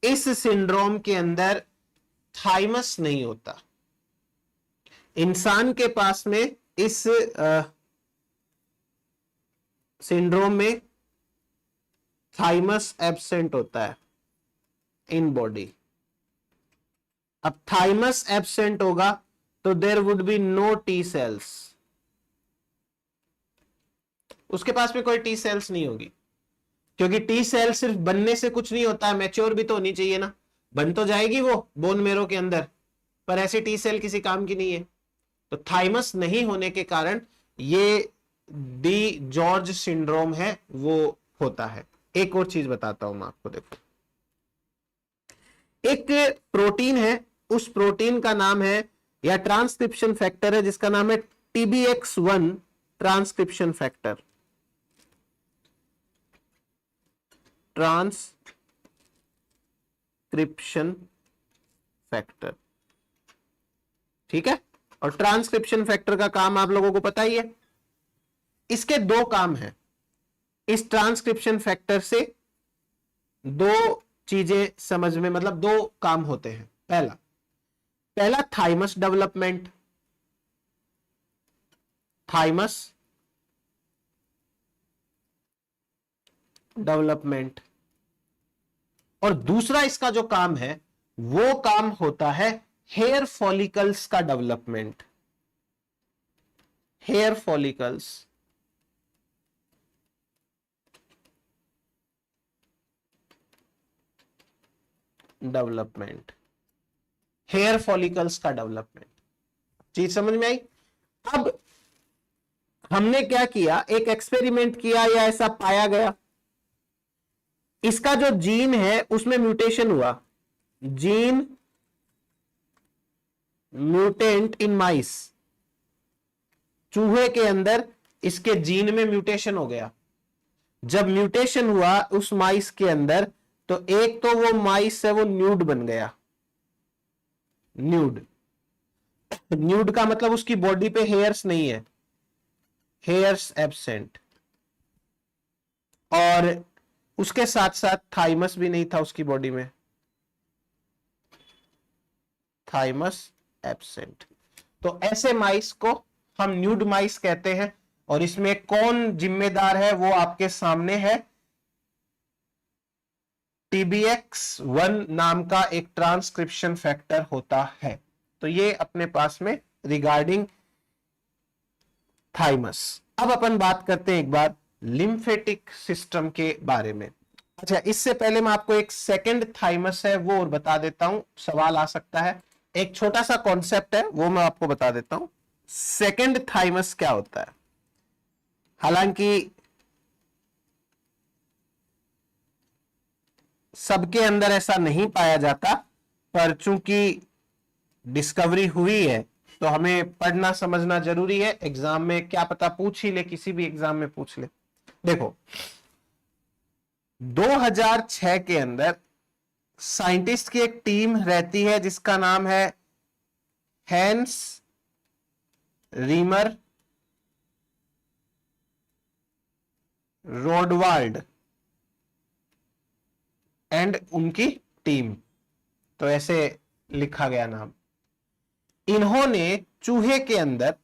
इस सिंड्रोम के अंदर थाइमस नहीं होता। इंसान के पास में इस सिंड्रोम में थाइमस एब्सेंट होता है इन बॉडी। अब थाइमस एब्सेंट होगा तो there would be no T cells, उसके पास में कोई टी सेल्स नहीं होगी, क्योंकि टी सेल सिर्फ बनने से कुछ नहीं होता है, मैच्योर भी तो होनी चाहिए ना। बन तो जाएगी वो बोन मेरो के अंदर, पर ऐसी टी सेल किसी काम की नहीं है। तो थाइमस नहीं होने के कारण ये डी जॉर्ज सिंड्रोम है वो होता है। एक और चीज बताता हूं मैं आपको, देखो एक प्रोटीन है, उस प्रोटीन का नाम है या ट्रांसक्रिप्शन फैक्टर है जिसका नाम है TBX1 transcription factor. Transcription factor, ठीक है। और ट्रांसक्रिप्शन फैक्टर का काम आप लोगों को पता ही है। इसके दो काम हैं, इस ट्रांसक्रिप्शन फैक्टर से दो चीजें समझ में, मतलब दो काम होते हैं। पहला थाइमस डेवलपमेंट, थाइमस डेवलपमेंट, और दूसरा इसका जो काम है वो काम होता है हेयर फॉलिकल्स का development. Hair follicles development, hair follicles का डेवलपमेंट। चीज समझ में आई? अब हमने क्या किया, एक एक्सपेरिमेंट किया या ऐसा पाया गया, इसका जो जीन है उसमें म्यूटेशन हुआ, जीन म्यूटेंट इन माइस, चूहे के अंदर इसके जीन में म्यूटेशन हो गया। जब म्यूटेशन हुआ उस माइस के अंदर, तो एक तो वो माइस है वो न्यूड बन गया। न्यूड, न्यूड का मतलब उसकी बॉडी पे हेयर्स नहीं है, हेयर्स एब्सेंट, और उसके साथ साथ थाइमस भी नहीं था उसकी बॉडी में, थाइमस एब्सेंट। तो ऐसे माइस को हम न्यूड माइस कहते हैं। और इसमें कौन जिम्मेदार है वो आपके सामने है, TBX1 नाम का एक ट्रांसक्रिप्शन फैक्टर होता है। तो ये अपने पास में रिगार्डिंग थाइमस। अब अपन बात करते हैं एक बार लिम्फेटिक सिस्टम के बारे में। अच्छा, इससे पहले मैं आपको एक सेकंड थाइमस है वो और बता देता हूं, सवाल आ सकता है। एक छोटा सा कॉन्सेप्ट है वो मैं आपको बता देता हूं। सेकंड थाइमस क्या होता है? हालांकि सबके अंदर ऐसा नहीं पाया जाता, पर चूंकि डिस्कवरी हुई है तो हमें पढ़ना समझना जरूरी है। एग्जाम में क्या पता पूछ ही ले, किसी भी एग्जाम में पूछ ले। देखो 2006 के अंदर साइंटिस्ट की एक टीम रहती है जिसका नाम है हैंस रीमर रोडवाल्ड एंड उनकी टीम, तो ऐसे लिखा गया नाम। इन्होंने चूहे के अंदर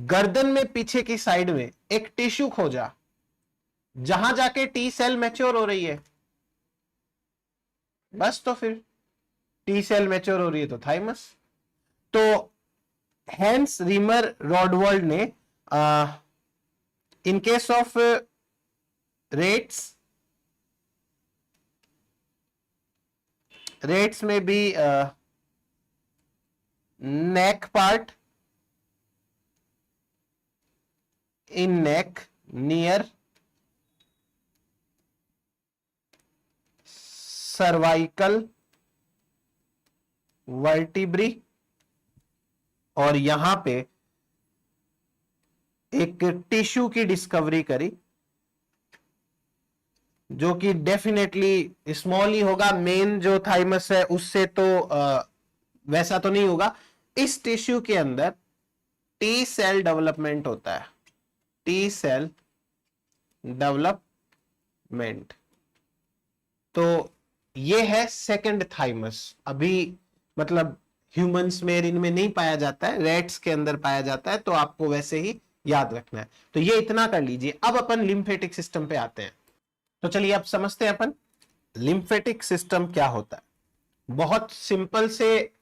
गर्दन में पीछे की साइड में एक टिश्यू खोजा जहां जाके टी सेल मैच्योर हो रही है। बस तो फिर टी सेल मैच्योर हो रही है तो थाइमस। तो हैंस रीमर रॉडवर्ल्ड ने इन केस ऑफ रेट्स में भी neck part in neck near cervical vertebrae, और यहां पे एक टिश्यू की डिस्कवरी करी जो कि डेफिनेटली स्मॉल ही होगा। मेन जो थाइमस है उससे तो वैसा तो नहीं होगा। इस टिश्यू के अंदर टी सेल डेवलपमेंट होता है, टी सेल डेवलपमेंट। तो ये है सेकंड थाइमस। अभी मतलब ह्यूमंस में इनमें नहीं पाया जाता है, रेट्स के अंदर पाया जाता है, तो आपको वैसे ही याद रखना है। तो ये इतना कर लीजिए। अब अपन लिम्फेटिक सिस्टम पे आते हैं। तो चलिए अब समझते हैं अपन लिम्फेटिक सिस्टम क्या होता है। बहुत सिंपल से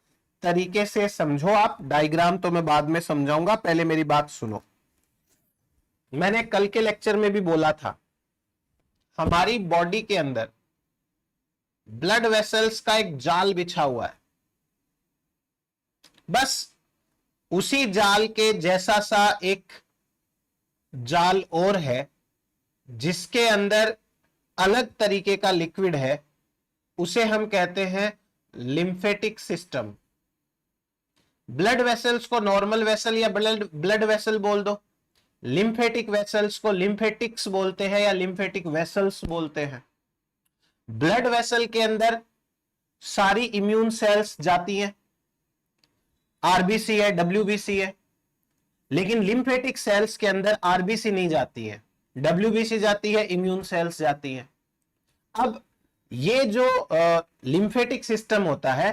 तरीके से समझो आप, डायग्राम तो मैं बाद में समझाऊंगा, पहले मेरी बात सुनो। मैंने कल के लेक्चर में भी बोला था, हमारी बॉडी के अंदर ब्लड वेसल्स का एक जाल बिछा हुआ है। बस उसी जाल के जैसा सा एक जाल और है जिसके अंदर अलग तरीके का लिक्विड है, उसे हम कहते हैं लिम्फेटिक सिस्टम। ब्लड वेसल्स को नॉर्मल वेसल या ब्लड वेसल बोल दो, लिम्फेटिक वेसल्स को लिम्फेटिक्स बोलते हैं या लिम्फेटिक वेसल्स बोलते हैं। ब्लड वेसल के अंदर सारी इम्यून सेल्स जाती हैं, आरबीसी है, डब्ल्यूबीसी है, लेकिन लिम्फेटिक सेल्स के अंदर आरबीसी नहीं जाती है, डब्ल्यूबीसी जाती है, इम्यून सेल्स जाती हैं। अब ये जो लिम्फेटिक सिस्टम होता है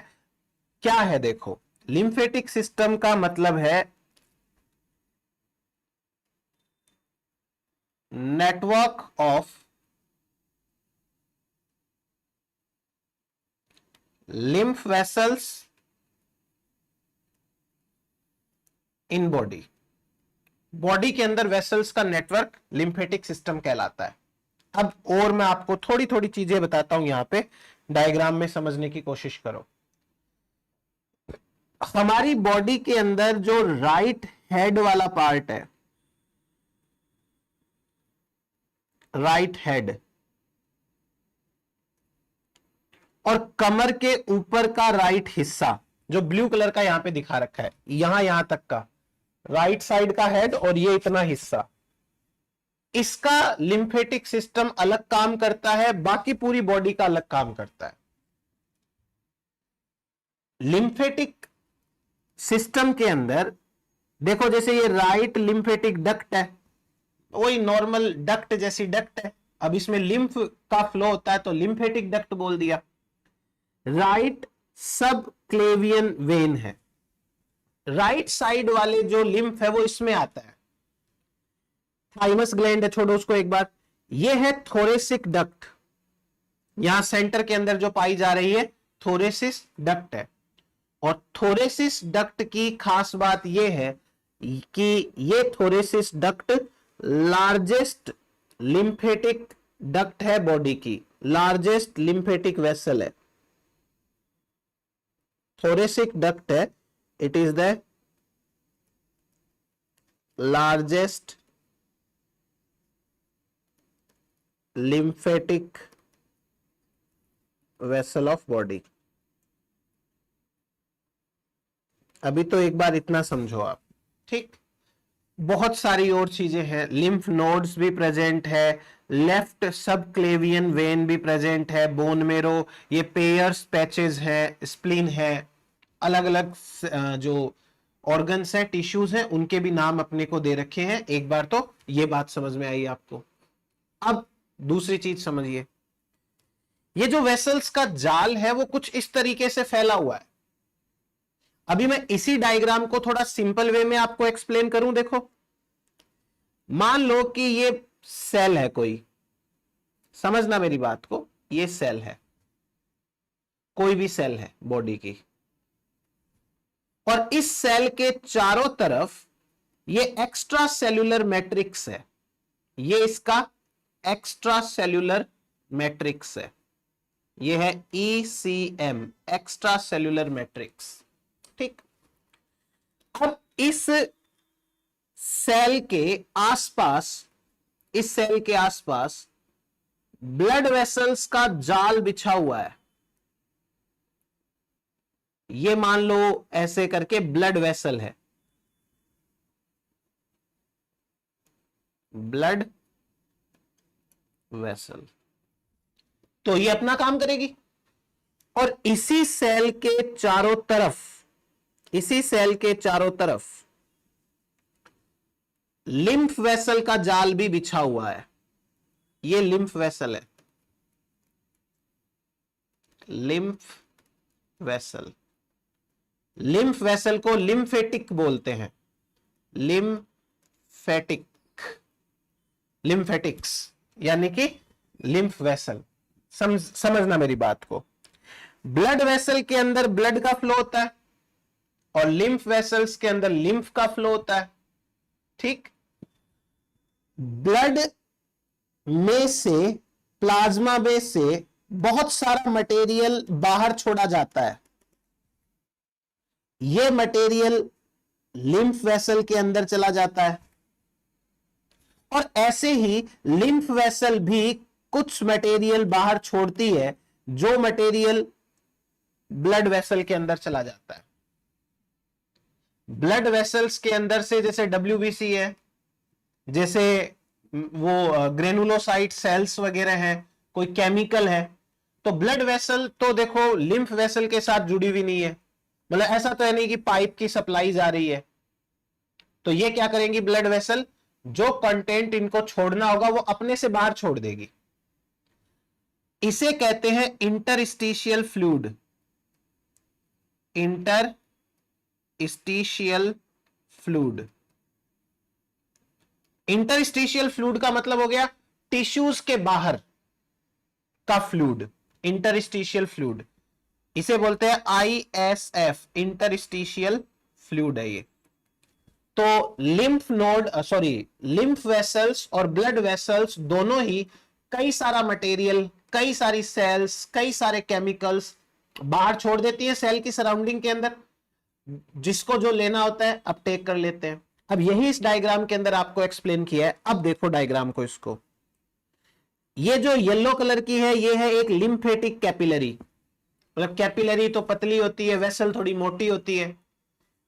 क्या है, देखो लिम्फेटिक सिस्टम का मतलब है network of lymph vessels in body. Body के अंदर वेसल्स का नेटवर्क लिम्फेटिक सिस्टम कहलाता है। अब और मैं आपको थोड़ी थोड़ी चीजें बताता हूं, यहां पे डायग्राम में समझने की कोशिश करो। हमारी बॉडी के अंदर जो राइट हेड वाला पार्ट है, राइट हेड, और कमर के ऊपर का राइट हिस्सा जो ब्लू कलर का यहां पे दिखा रखा है, यहां तक का राइट साइड का हेड और ये इतना हिस्सा, इसका लिम्फेटिक सिस्टम अलग काम करता है, बाकी पूरी बॉडी का अलग काम करता है। लिम्फेटिक सिस्टम के अंदर देखो, जैसे ये राइट लिम्फेटिक डक्ट है, वही नॉर्मल डक्ट जैसी डक्ट है। अब इसमें लिम्फ का फ्लो होता है तो लिम्फेटिक डक्ट बोल दिया। राइट सब क्लेवियन वेन है, राइट साइड वाले जो लिम्फ है वो इसमें आता है। थाइमस ग्लैंड है, छोड़ो उसको एक बार। ये है थोरेसिक डक्ट, यहां सेंटर के अंदर जो पाई जा रही है थोरेसिस डक्ट है। और थोरेसिस डक्ट की खास बात यह है कि ये thoracic duct largest lymphatic duct है बॉडी की, लार्जेस्ट लिम्फेटिक वेसल है, थोरेसिक डक्ट है। It is the largest lymphatic vessel of body. अभी तो एक बार इतना समझो आप, ठीक। बहुत सारी और चीजें हैं, लिम्फ नोड्स भी प्रेजेंट है, लेफ्ट सबक्लेवियन वेन भी प्रेजेंट है, बोन मेरो, ये पेयर्स पैचेस है, स्प्लीन है, अलग अलग जो ऑर्गन्स है, टिश्यूज हैं, उनके भी नाम अपने को दे रखे हैं। एक बार तो ये बात समझ में आई आपको। अब दूसरी चीज समझिए, ये जो वेसल्स का जाल है वो कुछ इस तरीके से फैला हुआ है। अभी मैं इसी डायग्राम को थोड़ा सिंपल वे में आपको एक्सप्लेन करूं। देखो, मान लो कि ये सेल है कोई, समझना मेरी बात को, ये सेल है, कोई भी सेल है बॉडी की, और इस सेल के चारों तरफ ये एक्स्ट्रा सेल्यूलर मैट्रिक्स है, ये इसका एक्स्ट्रा सेल्यूलर मैट्रिक्स है, ये है ECM, एक्स्ट्रा सेल्यूलर मैट्रिक्स, ठीक। अब इस सेल के आसपास, इस सेल के आसपास ब्लड वेसल्स का जाल बिछा हुआ है। ये मान लो ऐसे करके ब्लड वेसल है, ब्लड वेसल, तो ये अपना काम करेगी। और इसी सेल के चारों तरफ, इसी सेल के चारों तरफ लिम्फ वेसल का जाल भी बिछा हुआ है। ये लिम्फ वेसल है, लिम्फ वेसल। लिम्फ वेसल को लिम्फेटिक बोलते हैं, लिम्फेटिक, लिम्फेटिक्स यानी कि लिम्फ वेसल। समझना मेरी बात को, ब्लड वेसल के अंदर ब्लड का फ्लो होता है और लिम्फ वेसल्स के अंदर लिम्फ का फ्लो होता है, ठीक। ब्लड में से, प्लाज्मा में से बहुत सारा मटेरियल बाहर छोड़ा जाता है। यह मटेरियल लिम्फ वेसल के अंदर चला जाता है, और ऐसे ही लिम्फ वेसल भी कुछ मटेरियल बाहर छोड़ती है, जो मटेरियल ब्लड वेसल के अंदर चला जाता है। ब्लड वेसल्स के अंदर से जैसे WBC है, जैसे वो ग्रेनुलोसाइट सेल्स वगैरह हैं, कोई केमिकल है, तो ब्लड वेसल तो देखो लिम्फ वेसल के साथ जुड़ी हुई नहीं है, मतलब ऐसा तो है नहीं कि पाइप की सप्लाई जा रही है। तो ये क्या करेंगी ब्लड वेसल, जो कंटेंट इनको छोड़ना होगा वो अपने से बाहर छोड़ देगी। इसे कहते हैं interstitial fluid, interstitial fluid. Interstitial fluid का मतलब हो गया टिश्यूज के बाहर का फ्लूइड, इंटरस्टिशियल फ्लूइड। इसे बोलते हैं ISF, इंटरस्टिशियल फ्लूइड है ये। तो लिम्फ नोड, लिम्फ वेसल्स और ब्लड वेसल्स दोनों ही कई सारा मटेरियल, कई सारी सेल्स, कई सारे केमिकल्स बाहर छोड़ देती है सेल की सराउंडिंग के अंदर, जिसको जो लेना होता है अपटेक कर लेते हैं। अब यही इस डायग्राम के अंदर आपको एक्सप्लेन किया है। अब देखो डायग्राम को, इसको, ये जो येलो कलर की है ये है एक लिम्फेटिक कैपिलरी, मतलब कैपिलरी तो पतली होती है, वेसल थोड़ी मोटी होती है,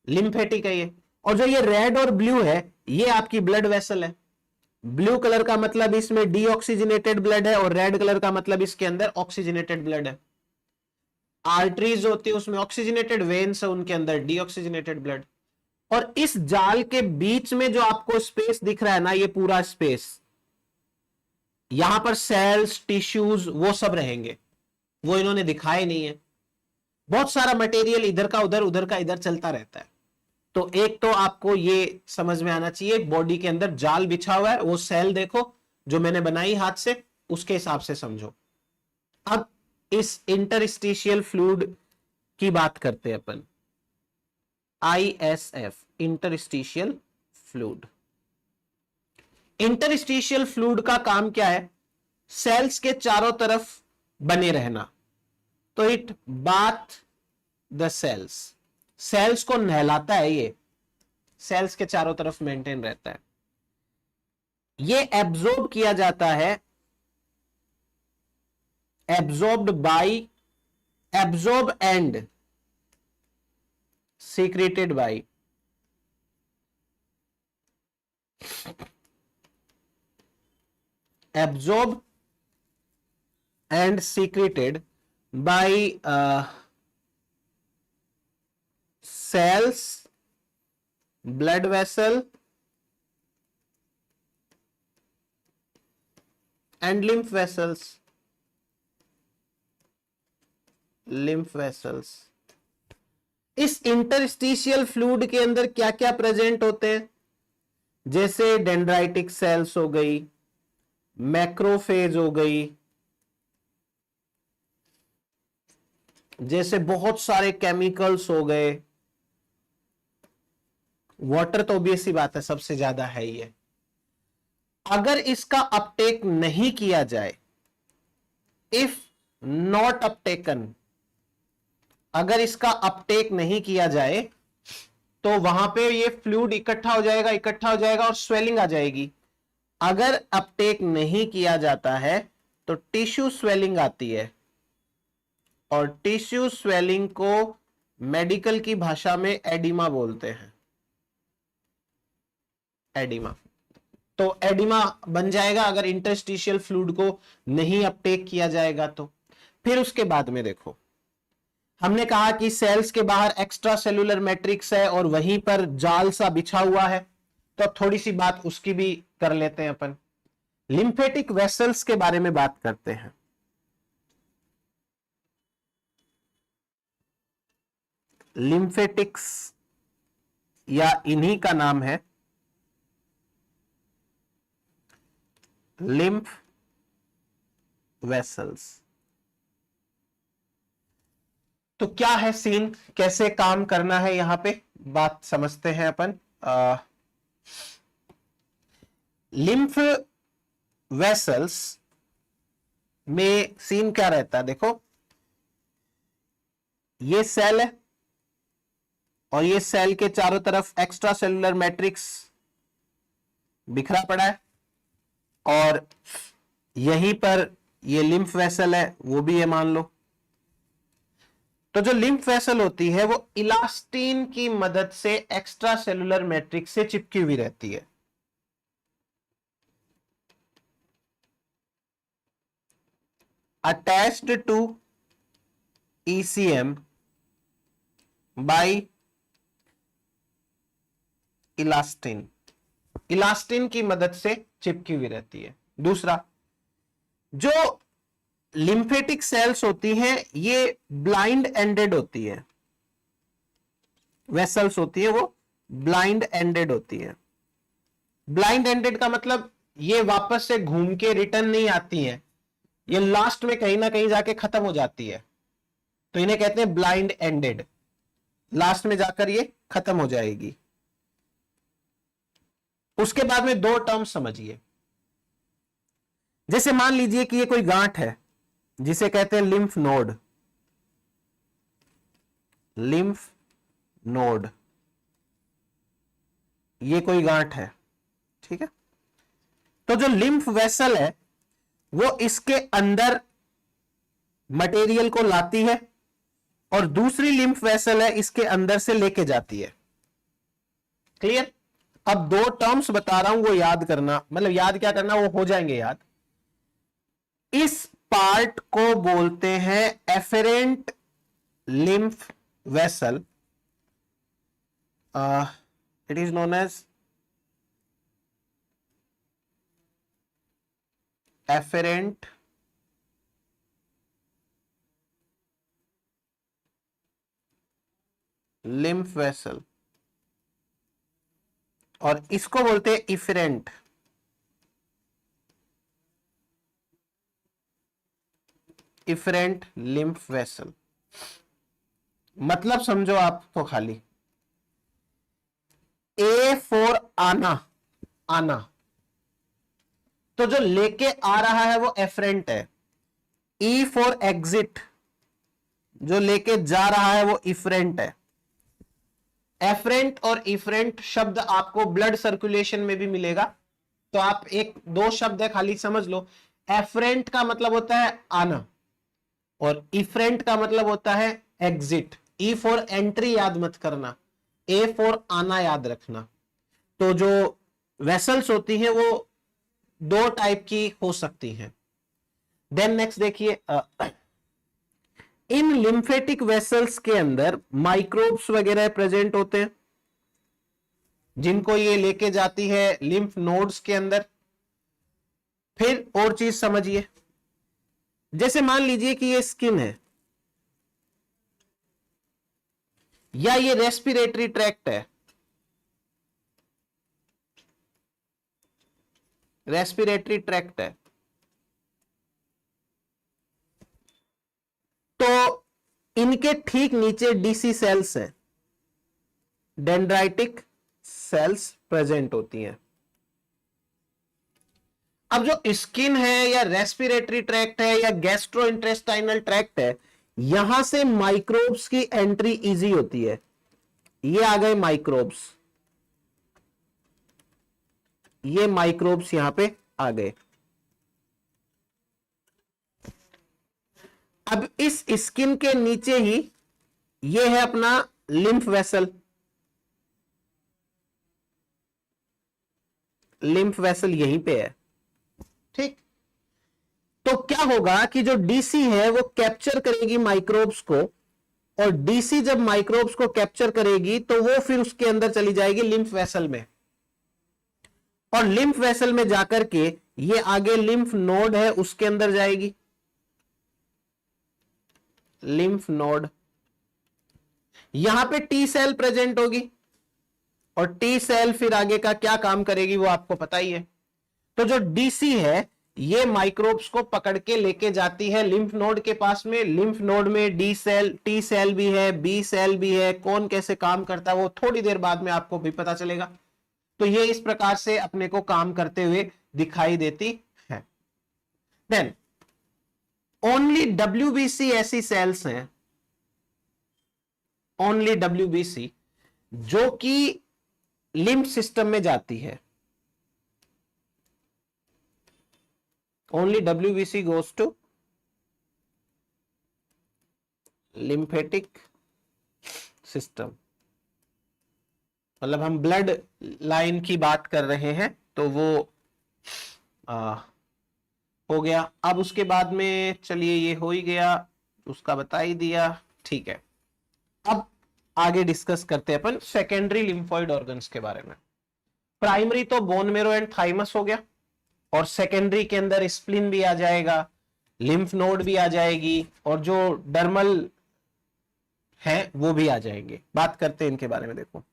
लिम्फेटिक है ये। और जो ये रेड और ब्लू है ये आपकी ब्लड वेसल है। ब्लू कलर का मतलब इसमें डीऑक्सीजनेटेड ब्लड है और रेड कलर का मतलब इसके अंदर ऑक्सीजनेटेड ब्लड है। आर्टरीज होती है उसमें ऑक्सीजनेटेड, वेन्स है उनके अंदर डीऑक्सीजनेटेड ब्लड। और इस जाल के बीच में जो आपको स्पेस दिख रहा है ना, ये पूरा स्पेस, यहां पर सेल्स, टिश्यूज वो सब रहेंगे, वो इन्होंने दिखाए नहीं है। बहुत सारा मटेरियल इधर का उधर, उधर का इधर चलता रहता है। तो एक तो आपको ये समझ में आना चाहिए, बॉडी के अंदर जाल बिछा हुआ है, वो सेल देखो जो मैंने बनाई हाथ से, उसके हिसाब से समझो। अब इस इंटरस्टिशियल फ्लूइड की बात करते हैं अपन, ISF, interstitial fluid. Interstitial fluid का काम क्या है, सेल्स के चारों तरफ बने रहना। तो it bath the cells, cells को नहलाता है, ये सेल्स के चारों तरफ मेंटेन रहता है। ये एब्जॉर्ब किया जाता है absorbed bye, absorb and secreted by, absorbed and secreted by cells, blood vessel and lymph vessels. lymph vessels इस इंटरस्टिशियल फ्लूइड के अंदर क्या क्या प्रेजेंट होते हैं? जैसे डेंड्राइटिक सेल्स हो गई, मैक्रोफेज हो गई, जैसे बहुत सारे केमिकल्स हो गए, वाटर तो ऑब्वियस ही बात है सबसे ज्यादा है ही है। अगर इसका अपटेक नहीं किया जाए, इफ नॉट अपटेकन, अगर इसका अपटेक नहीं किया जाए तो वहां पे ये फ्लूइड इकट्ठा हो जाएगा और स्वेलिंग आ जाएगी। अगर अपटेक नहीं किया जाता है तो टिश्यू स्वेलिंग आती है, और टिश्यू स्वेलिंग को मेडिकल की भाषा में एडिमा बोलते हैं। एडिमा, तो एडिमा बन जाएगा अगर इंटरस्टिशियल फ्लूइड को नहीं अपटेक किया जाएगा तो। फिर उसके बाद में देखो, हमने कहा कि सेल्स के बाहर एक्स्ट्रा सेलुलर मैट्रिक्स है और वहीं पर जाल सा बिछा हुआ है, तो थोड़ी सी बात उसकी भी कर लेते हैं अपन। लिम्फेटिक वेसल्स के बारे में बात करते हैं। लिम्फेटिक्स या इन्हीं का नाम है लिम्फ वेसल्स। तो क्या है सीन, कैसे काम करना है, यहां पे बात समझते हैं अपन। लिम्फ वेसल्स में सीन क्या रहता है, देखो ये सेल है और ये सेल के चारों तरफ एक्स्ट्रा सेलुलर मैट्रिक्स बिखरा पड़ा है, और यहीं पर ये लिम्फ वेसल है, वो भी ये मान लो। तो जो लिम्फ वेसल होती है वो इलास्टिन की मदद से एक्स्ट्रा सेलुलर मैट्रिक्स से चिपकी हुई रहती है। Attached to ECM by elastin, elastin की मदद से चिपकी हुई रहती है। दूसरा, जो लिम्फेटिक सेल्स होती हैं ये ब्लाइंड एंडेड होती है, वेसल्स होती है वो ब्लाइंड एंडेड होती है। ब्लाइंड एंडेड का मतलब ये वापस से घूम के रिटर्न नहीं आती है, ये लास्ट में कहीं ना कहीं जाके खत्म हो जाती है, तो इन्हें कहते हैं ब्लाइंड एंडेड। लास्ट में जाकर ये खत्म हो जाएगी। उसके बाद में दो टर्म समझिए। जैसे मान लीजिए कि ये कोई गांठ है जिसे कहते हैं लिम्फ नोड, लिम्फ नोड, ये कोई गांठ है, ठीक है। तो जो लिम्फ वेसल है वो इसके अंदर मटेरियल को लाती है और दूसरी लिम्फ वेसल है इसके अंदर से लेके जाती है। क्लियर? अब दो टर्म्स बता रहा हूं वो याद करना, मतलब याद क्या करना, वो हो जाएंगे याद। इस पार्ट को बोलते हैं efferent lymph vessel, it is known as efferent lymph vessel, और इसको बोलते हैं इफेरेंट, इफेरेंट लिम्फ वेसल। मतलब समझो आप तो खाली ए फॉर आना, आना, तो जो लेके आ रहा है वो एफरेंट है। ई फॉर एग्जिट, जो लेके जा रहा है वो इफरेंट है। एफरेंट और इफरेंट शब्द आपको ब्लड सर्कुलेशन में भी मिलेगा, तो आप एक दो शब्द है खाली समझ लो। एफरेंट का मतलब होता है आना, और इफरेंट का मतलब होता है एग्जिट। ई फॉर एंट्री याद मत करना, ए फॉर आना याद रखना। तो जो वेसल्स होती हैं वो दो टाइप की हो सकती हैं। देन नेक्स्ट देखिए, इन लिम्फेटिक वेसल्स के अंदर माइक्रोब्स वगैरह प्रेजेंट होते हैं, जिनको ये लेके जाती है लिम्फ नोड्स के अंदर। फिर और चीज समझिए, जैसे मान लीजिए कि ये स्किन है या ये रेस्पिरेटरी ट्रैक्ट है, रेस्पिरेटरी ट्रैक्ट है, तो इनके ठीक नीचे डीसी सेल्स हैं, डेंड्राइटिक सेल्स प्रेजेंट होती हैं। अब जो स्किन है या रेस्पिरेटरी ट्रैक्ट है या गैस्ट्रोइंटेस्टाइनल ट्रैक्ट है, यहां से माइक्रोब्स की एंट्री इजी होती है। ये आ गए माइक्रोब्स, ये माइक्रोब्स यहां पे आ गए। अब इस स्किन के नीचे ही ये है अपना लिम्फ वेसल, लिम्फ वेसल यहीं पे है, ठीक। तो क्या होगा कि जो डीसी है वो कैप्चर करेगी माइक्रोब्स को, और डीसी जब माइक्रोब्स को कैप्चर करेगी तो वो फिर उसके अंदर चली जाएगी लिम्फ वेसल में, और लिम्फ वेसल में जाकर के ये आगे लिम्फ नोड है उसके अंदर जाएगी, लिम्फ नोड। यहां पे टी सेल प्रेजेंट होगी, और टी सेल फिर आगे का क्या काम करेगी वो आपको पता ही है। तो जो डीसी है ये माइक्रोब्स को पकड़ के लेके जाती है लिम्फ नोड के पास में। लिम्फ नोड में डी सेल, टी सेल भी है, बी सेल भी है। कौन कैसे काम करता है वो थोड़ी देर बाद में आपको भी पता चलेगा। तो ये इस प्रकार से अपने को काम करते हुए दिखाई देती है। देन ओनली डब्ल्यूबीसी ऐसी सेल्स हैं, ओनली डब्ल्यूबीसी जो कि लिम्फ सिस्टम में जाती है। Only WBC goes to lymphatic system. मतलब हम ब्लड लाइन की बात कर रहे हैं, तो वो हो गया। अब उसके बाद में चलिए ये हो ही गया, उसका बता ही दिया, ठीक है। अब आगे डिस्कस करते हैं अपन सेकेंडरी लिम्फोइड ऑर्गन्स के बारे में। प्राइमरी तो बोन मेरो एंड थाइमस हो गया, और सेकेंडरी के अंदर स्प्लिन भी आ जाएगा, लिम्फ नोड भी आ जाएगी, और जो डर्मल है वो भी आ जाएंगे। बात करते हैं इनके बारे में। देखो,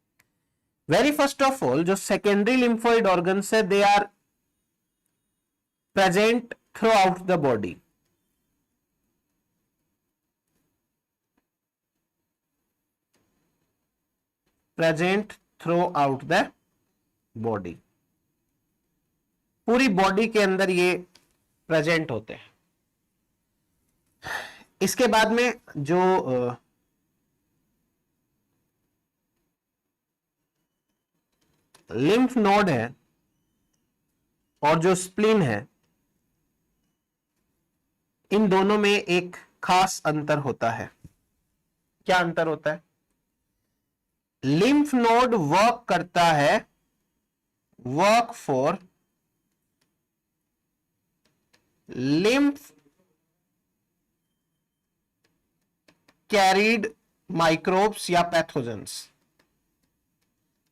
वेरी फर्स्ट ऑफ ऑल जो सेकेंडरी लिम्फोइड ऑर्गन्स है, they are present throughout the body. Present throughout the body, पूरी बॉडी के अंदर ये प्रेजेंट होते हैं। इसके बाद में जो लिम्फ नोड है और जो स्प्लीन है, इन दोनों में एक खास अंतर होता है। क्या अंतर होता है? लिम्फ नोड वर्क करता है, work for lymph carried microbes या पैथोजेंस।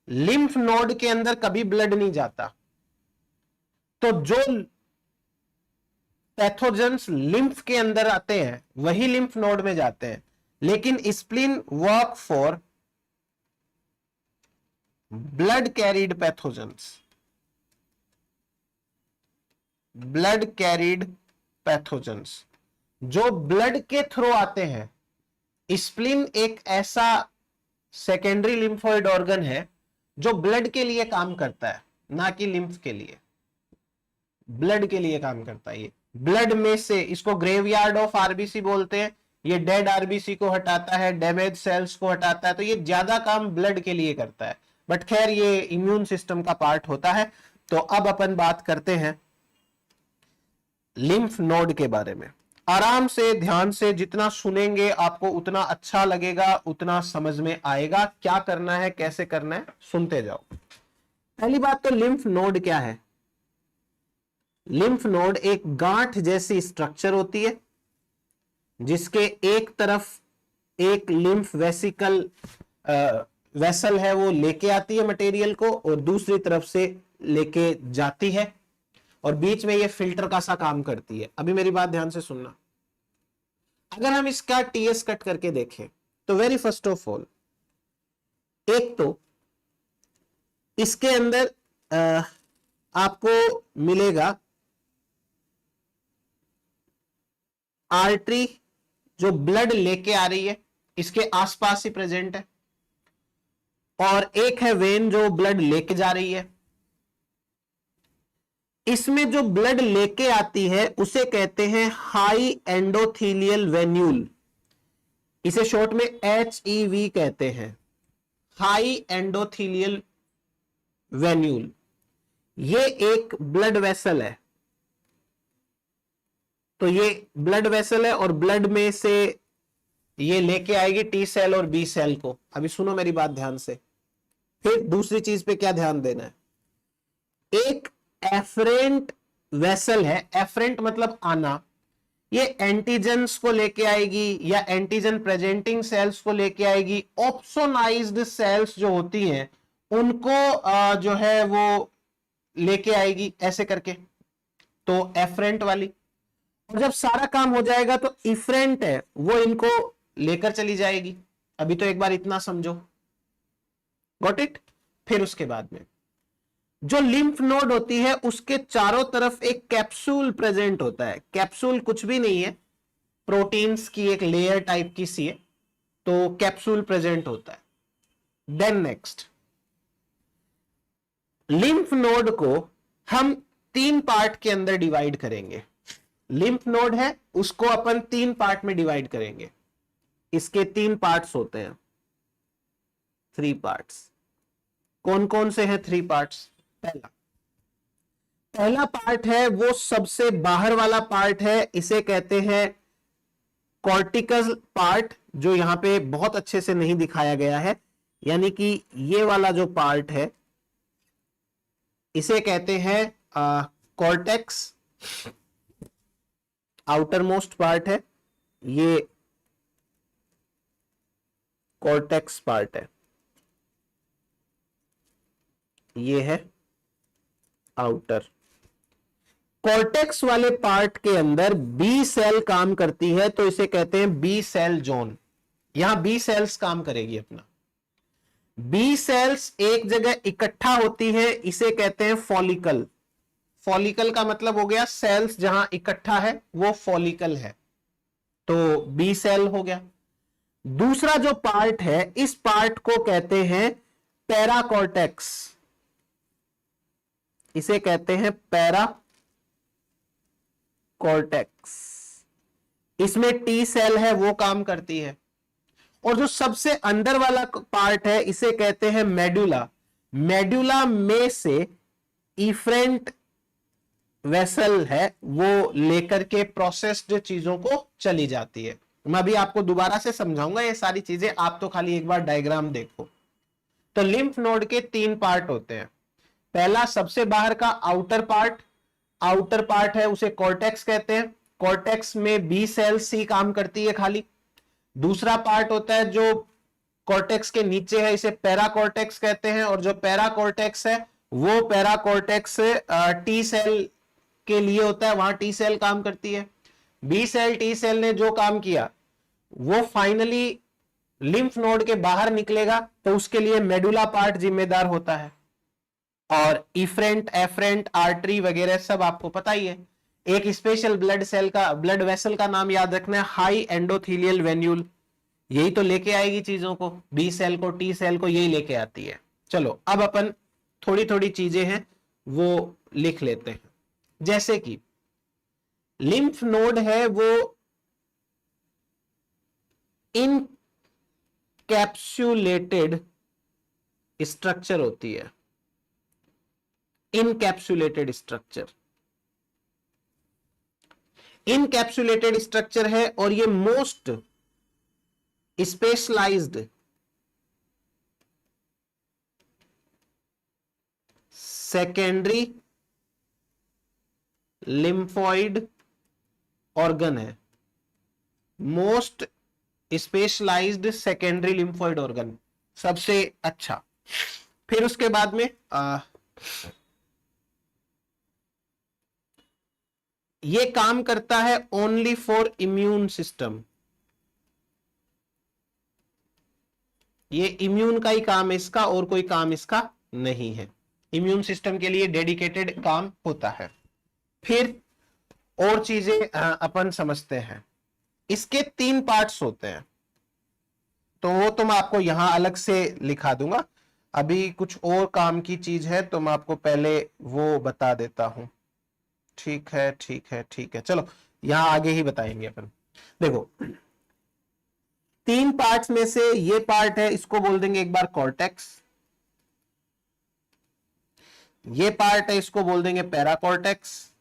लिम्फ नोड के अंदर कभी ब्लड नहीं जाता, तो जो पैथोजेंस लिम्फ के अंदर आते हैं वही लिम्फ नोड में जाते हैं। लेकिन spleen work for blood carried pathogens, blood carried pathogens जो ब्लड के थ्रू आते हैं। स्प्लीन एक ऐसा सेकेंडरी लिम्फोइड ऑर्गन है जो ब्लड के लिए काम करता है, ना कि लिम्फ के लिए। ब्लड के लिए काम करता है। ये ब्लड में से, इसको ग्रेवयार्ड ऑफ आरबीसी बोलते हैं। ये डेड आरबीसी को हटाता है, डैमेज सेल्स को हटाता है, तो ये ज्यादा काम ब्लड के लिए करता है। बट खैर ये इम्यून सिस्टम का पार्ट होता है। तो अब अपन बात करते हैं लिम्फ नोड के बारे में। आराम से ध्यान से जितना सुनेंगे आपको उतना अच्छा लगेगा, उतना समझ में आएगा। क्या करना है, कैसे करना है, सुनते जाओ। पहली बात तो लिम्फ नोड क्या है। लिम्फ नोड एक गांठ जैसी स्ट्रक्चर होती है जिसके एक तरफ एक लिम्फ वेसिकल वेसल है, वो लेके आती है मटेरियल को और दूसरी तरफ से लेके जाती है, और बीच में ये फिल्टर का सा काम करती है। अभी मेरी बात ध्यान से सुनना। अगर हम इसका टीएस कट करके देखें तो वेरी फर्स्ट ऑफ ऑल, एक तो इसके अंदर आपको मिलेगा आर्टरी जो ब्लड लेके आ रही है, इसके आसपास ही प्रेजेंट है, और एक है वेन जो ब्लड लेके जा रही है। इसमें जो ब्लड लेके आती है उसे कहते हैं हाई एंडोथीलियल वेन्यूल, इसे शॉर्ट में HEV कहते हैं, हाई एंडोथीलियल वेन्यूल। ये एक ब्लड वेसल है, तो ये ब्लड वेसल है और ब्लड में से ये लेके आएगी टी सेल और बी सेल को। अभी सुनो मेरी बात ध्यान से। फिर दूसरी चीज पे क्या ध्यान देना है, एक एफरेंट वेसल है, एफरेंट मतलब आना, ये एंटीजेंस को लेके आएगी या एंटीजन प्रेजेंटिंग सेल्स को लेके आएगी। ऑप्सोनाइज्ड सेल्स जो होती हैं उनको जो है वो लेके आएगी ऐसे करके, तो एफरेंट वाली। और जब सारा काम हो जाएगा तो इफरेंट है, वो इनको लेकर चली जाएगी। अभी तो एक बार इतना समझो, गॉट इट। फिर उसके बाद में जो लिम्फ नोड होती है उसके चारों तरफ एक कैप्सूल प्रेजेंट होता है। कैप्सूल कुछ भी नहीं है, प्रोटीन्स की एक लेयर टाइप की सी है, तो कैप्सूल प्रेजेंट होता है। देन नेक्स्ट, लिम्फ नोड को हम 3 पार्ट के अंदर डिवाइड करेंगे। लिम्फ नोड है उसको अपन 3 पार्ट में डिवाइड करेंगे। इसके 3 पार्ट्स होते हैं, 3 पार्ट्स। कौन कौन से हैं 3 पार्ट्स? पहला पार्ट है वो सबसे बाहर वाला पार्ट है, इसे कहते हैं कॉर्टिकल पार्ट, जो यहां पे बहुत अच्छे से नहीं दिखाया गया है। यानी कि ये वाला जो पार्ट है इसे कहते हैं कॉर्टेक्स, आउटर मोस्ट पार्ट है, ये कॉर्टेक्स पार्ट है, ये है आउटर। कॉर्टेक्स वाले पार्ट के अंदर बी सेल काम करती है, तो इसे कहते हैं बी सेल जोन। यहां बी सेल्स काम करेगी अपना। बी सेल्स एक जगह इकट्ठा होती है, इसे कहते हैं फॉलिकल। फॉलिकल का मतलब हो गया सेल्स जहां इकट्ठा है वो फॉलिकल है, तो बी सेल हो गया। दूसरा जो पार्ट है इस पार्ट को कहते हैं पैराकॉर्टेक्स, इसे कहते हैं पैरा कॉर्टेक्स। इसमें टी सेल है वो काम करती है। और जो सबसे अंदर वाला पार्ट है इसे कहते हैं मेडुला। मेडुला में से इफरेंट वेसल है, वो लेकर के प्रोसेस्ड चीजों को चली जाती है। मैं अभी आपको दोबारा से समझाऊंगा ये सारी चीजें, आप तो खाली एक बार डायग्राम देखो। तो लिम्फ नोड के 3 पार्ट होते हैं। पहला सबसे बाहर का आउटर पार्ट, आउटर पार्ट है उसे कॉर्टेक्स कहते हैं। कॉर्टेक्स में बी सेल सी काम करती है खाली। दूसरा पार्ट होता है जो कॉर्टेक्स के नीचे है, इसे पैराकॉर्टेक्स कहते हैं। और जो पैराकॉर्टेक्स है वो पैराकॉर्टेक्स टी सेल के लिए होता है, वहां टी सेल काम करती है। बी सेल टी सेल ने जो काम किया वो फाइनली लिम्फ नोड के बाहर निकलेगा, तो उसके लिए मेडुला पार्ट जिम्मेदार होता है। और इफरेंट एफरेंट आर्टरी वगैरह सब आपको पता ही है। एक स्पेशल ब्लड सेल का, ब्लड वेसल का नाम याद रखना है, हाई एंडोथीलियल वेन्यूल। यही तो लेके आएगी चीजों को, बी सेल को टी सेल को यही लेके आती है। चलो अब अपन थोड़ी थोड़ी चीजें हैं वो लिख लेते हैं। जैसे कि लिम्फ नोड है वो इनकैप्सुलेटेड स्ट्रक्चर होती है, इनकैप्सुलेटेड स्ट्रक्चर। इनकैप्सुलेटेड स्ट्रक्चर है और ये most specialised secondary lymphoid organ है, most specialised secondary lymphoid organ, सबसे अच्छा। फिर उसके बाद में ये काम करता है ओनली फॉर इम्यून सिस्टम, ये इम्यून का ही काम है इसका, और कोई काम इसका नहीं है, इम्यून सिस्टम के लिए डेडिकेटेड काम होता है। फिर और चीजें अपन समझते हैं। इसके 3 पार्ट्स होते हैं, तो वो तो मैं आपको यहां अलग से लिखा दूंगा, अभी कुछ और काम की चीज है तो मैं आपको पहले वो बता देता हूं। ठीक है ठीक है ठीक है, चलो यहां आगे ही बताएंगे अपन। देखो 3 पार्ट्स में से ये पार्ट है, इसको बोल देंगे एक बार कॉर्टेक्स, ये पार्ट है इसको बोल देंगे पैराकॉर्टेक्स,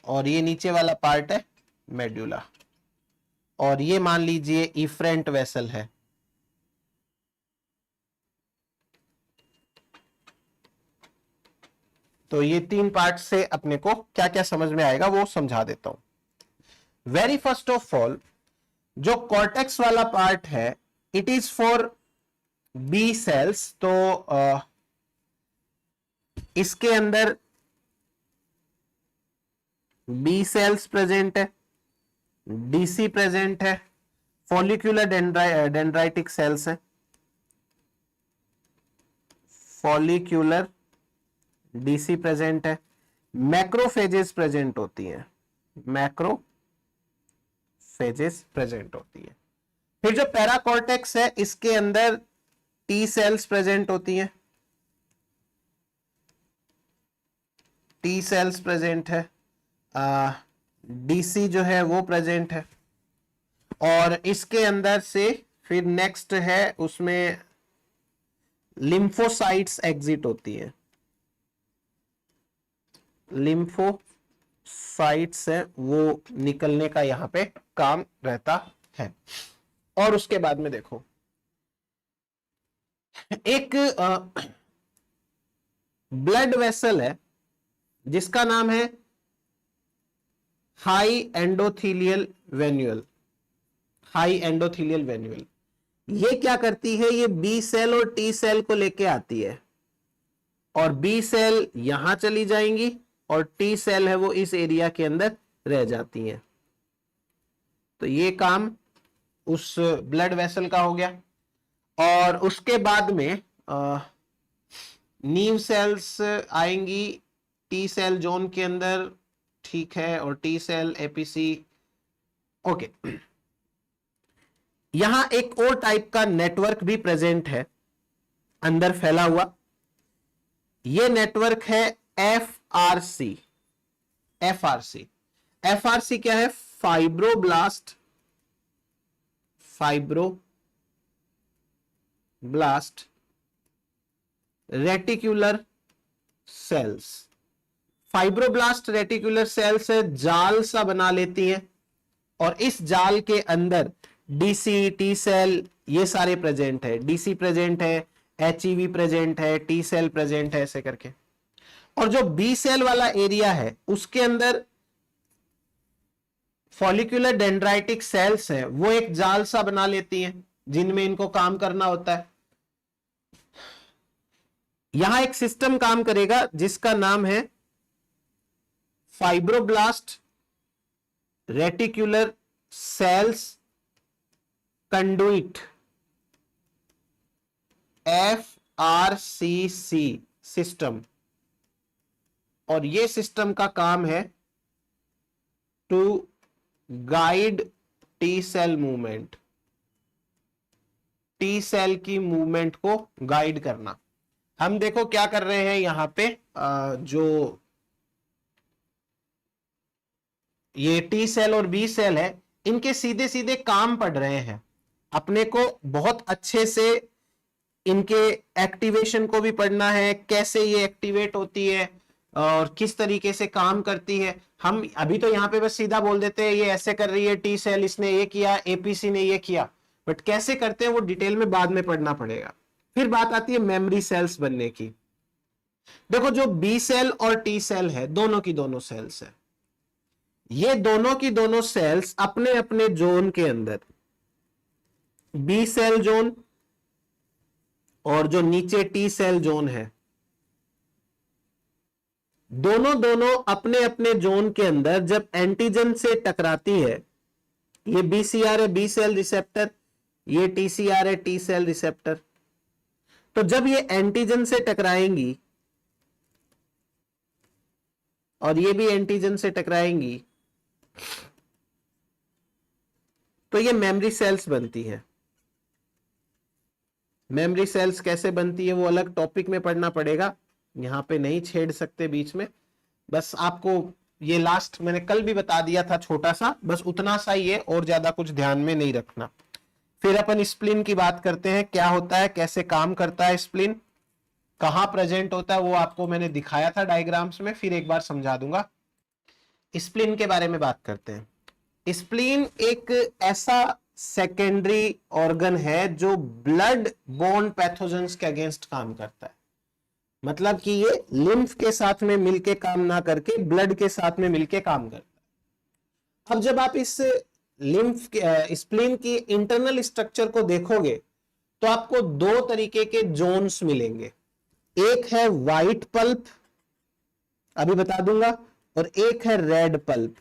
और ये नीचे वाला पार्ट है मेडुला, और ये मान लीजिए इफ्रेंट वेसल है। तो ये 3 पार्ट से अपने को क्या क्या समझ में आएगा वो समझा देता हूं। वेरी फर्स्ट ऑफ ऑल, जो कॉर्टेक्स वाला पार्ट है it is for B cells, तो इसके अंदर बी सेल्स प्रेजेंट है, डीसी प्रेजेंट है, फॉलिक्यूलर डेंड्राइटिक सेल्स है, फॉलिक्यूलर डीसी प्रेजेंट है, मैक्रोफेजेस प्रेजेंट होती है, मैक्रोफेजेस प्रेजेंट होती है। फिर जो पैराकॉर्टेक्स है इसके अंदर टी सेल्स प्रेजेंट होती हैं, टी सेल्स प्रेजेंट है, डीसी जो है वो प्रेजेंट है, और इसके अंदर से फिर नेक्स्ट है उसमें लिम्फोसाइट्स एग्जिट होती है, लिम्फोसाइट्स है वो निकलने का यहां पे काम रहता है। और उसके बाद में देखो एक ब्लड वेसल है जिसका नाम है high endothelial venule, high endothelial venule. ये क्या करती है, ये बी सेल और टी सेल को लेके आती है, और बी सेल यहां चली जाएंगी और टी सेल है वो इस एरिया के अंदर रह जाती हैं। तो ये काम उस ब्लड वेसल का हो गया। और उसके बाद में नीव सेल्स आएंगी टी सेल जोन के अंदर, ठीक है, और टी सेल एपीसी, ओके। यहां एक और टाइप का नेटवर्क भी प्रेजेंट है अंदर फैला हुआ, यह नेटवर्क है एफआरसी। एफआरसी, एफआरसी क्या है, fibroblast, fibroblast reticular sales. Fibroblast reticular sales जाल सा बना लेती हैं, और इस जाल के अंदर डीसी टी सेल ये सारे प्रेजेंट है, डीसी प्रेजेंट है, एचईवी प्रेजेंट है, टी सेल प्रेजेंट है, ऐसे करके। और जो बी सेल वाला एरिया है उसके अंदर फॉलिक्यूलर डेंड्राइटिक सेल्स है वो एक जाल सा बना लेती हैं जिनमें इनको काम करना होता है। यहां एक सिस्टम काम करेगा जिसका नाम है fibroblast reticular cells conduit, FRCC system. और ये सिस्टम का काम है to guide T cell movement, T cell की मूवमेंट को गाइड करना। हम देखो क्या कर रहे हैं यहां पे, जो ये टी सेल और बी सेल है इनके सीधे सीधे काम पड़ रहे हैं, अपने को बहुत अच्छे से इनके एक्टिवेशन को भी पढ़ना है, कैसे ये एक्टिवेट होती है, और किस तरीके से काम करती है। हम अभी तो यहाँ पे बस सीधा बोल देते हैं ये ऐसे कर रही है टी सेल, इसने ये किया, एपीसी ने ये किया, बट कैसे करते हैं वो डिटेल में बाद में पढ़ना पड़ेगा। फिर बात आती है मेमोरी सेल्स बनने की। देखो जो बी सेल और टी सेल है, दोनों की दोनों सेल्स है, ये दोनों की दोनों सेल्स अपने अपने जोन के अंदर, बी सेल जोन और जो नीचे टी सेल जोन है, दोनों दोनों अपने अपने जोन के अंदर जब एंटीजन से टकराती है, ये बीसीआर है बी सेल रिसेप्टर, ये टीसीआर है टी सेल रिसेप्टर, तो जब ये एंटीजन से टकराएंगी और ये भी एंटीजन से टकराएंगी तो ये मेमोरी सेल्स बनती है। मेमोरी सेल्स कैसे बनती है वो अलग टॉपिक में पढ़ना पड़ेगा, यहां पे नहीं छेड़ सकते बीच में। बस आपको ये लास्ट मैंने कल भी बता दिया था छोटा सा, बस उतना सा ही है और ज्यादा कुछ ध्यान में नहीं रखना। फिर अपन स्प्लिन की बात करते हैं, क्या होता है, कैसे काम करता है स्प्लिन, कहां प्रेजेंट होता है, वो आपको मैंने दिखाया था डायग्राम्स में, फिर एक बार समझा दूंगा। स्प्लिन के बारे में बात करते हैं। स्प्लीन एक ऐसा सेकेंडरी ऑर्गन है जो ब्लड बोर्न पैथोजेंस के अगेंस्ट काम करता है। मतलब कि ये लिम्फ के साथ में मिलके काम ना करके ब्लड के साथ में मिलके काम करता है। अब जब आप इस लिम्फ स्प्लीन की इंटरनल स्ट्रक्चर को देखोगे तो आपको दो तरीके के जोन्स मिलेंगे, एक है व्हाइट पल्प, अभी बता दूंगा, और एक है रेड पल्प।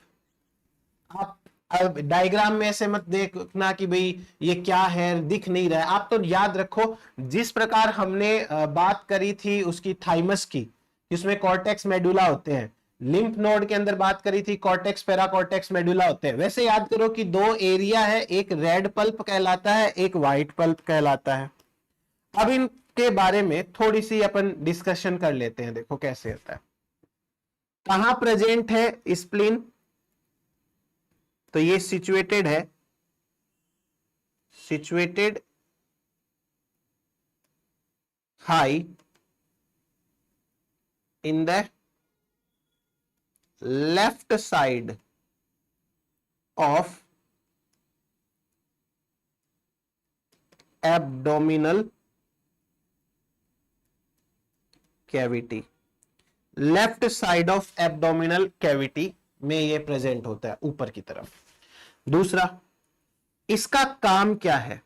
आप अब डायग्राम में ऐसे मत देखना कि भाई ये क्या है, दिख नहीं रहा है, आप तो याद रखो जिस प्रकार हमने बात करी थी उसकी थाइमस की, जिसमें कॉर्टेक्स मेडुला होते हैं, लिम्फ नोड के अंदर बात करी थी कॉर्टेक्स पैराकॉर्टेक्स मेडुला होते हैं, वैसे याद करो कि दो एरिया है, एक रेड पल्प कहलाता है, एक व्हाइट पल्प कहलाता है। अब इनके बारे में थोड़ी सी अपन डिस्कशन कर लेते हैं, देखो कैसे होता है। कहां प्रेजेंट है स्प्लीन, तो ये सिचुएटेड है, situated high in the left side of abdominal cavity, left side of abdominal cavity में ये प्रेजेंट होता है ऊपर की तरफ। दूसरा, इसका काम क्या है,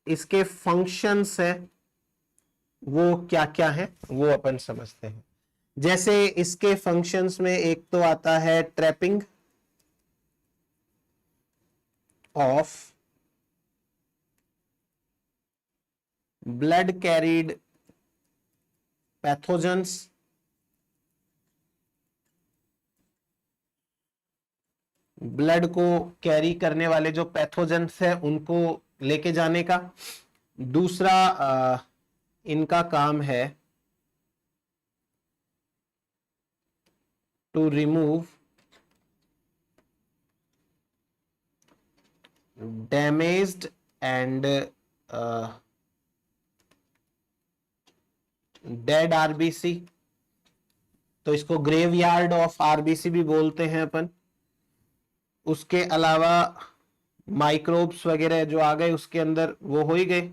इसके फंक्शंस है वो क्या क्या है वो अपन समझते हैं। जैसे इसके फंक्शंस में एक तो आता है trapping of blood carried pathogens, blood को कैरी करने वाले जो पैथोजेंस है उनको लेके जाने का। दूसरा इनका काम है to remove damaged and dead RBC, तो इसको ग्रेवयार्ड ऑफ आरबीसी भी बोलते हैं अपन। उसके अलावा माइक्रोब्स वगैरह जो आ गए उसके अंदर वो हो ही गए।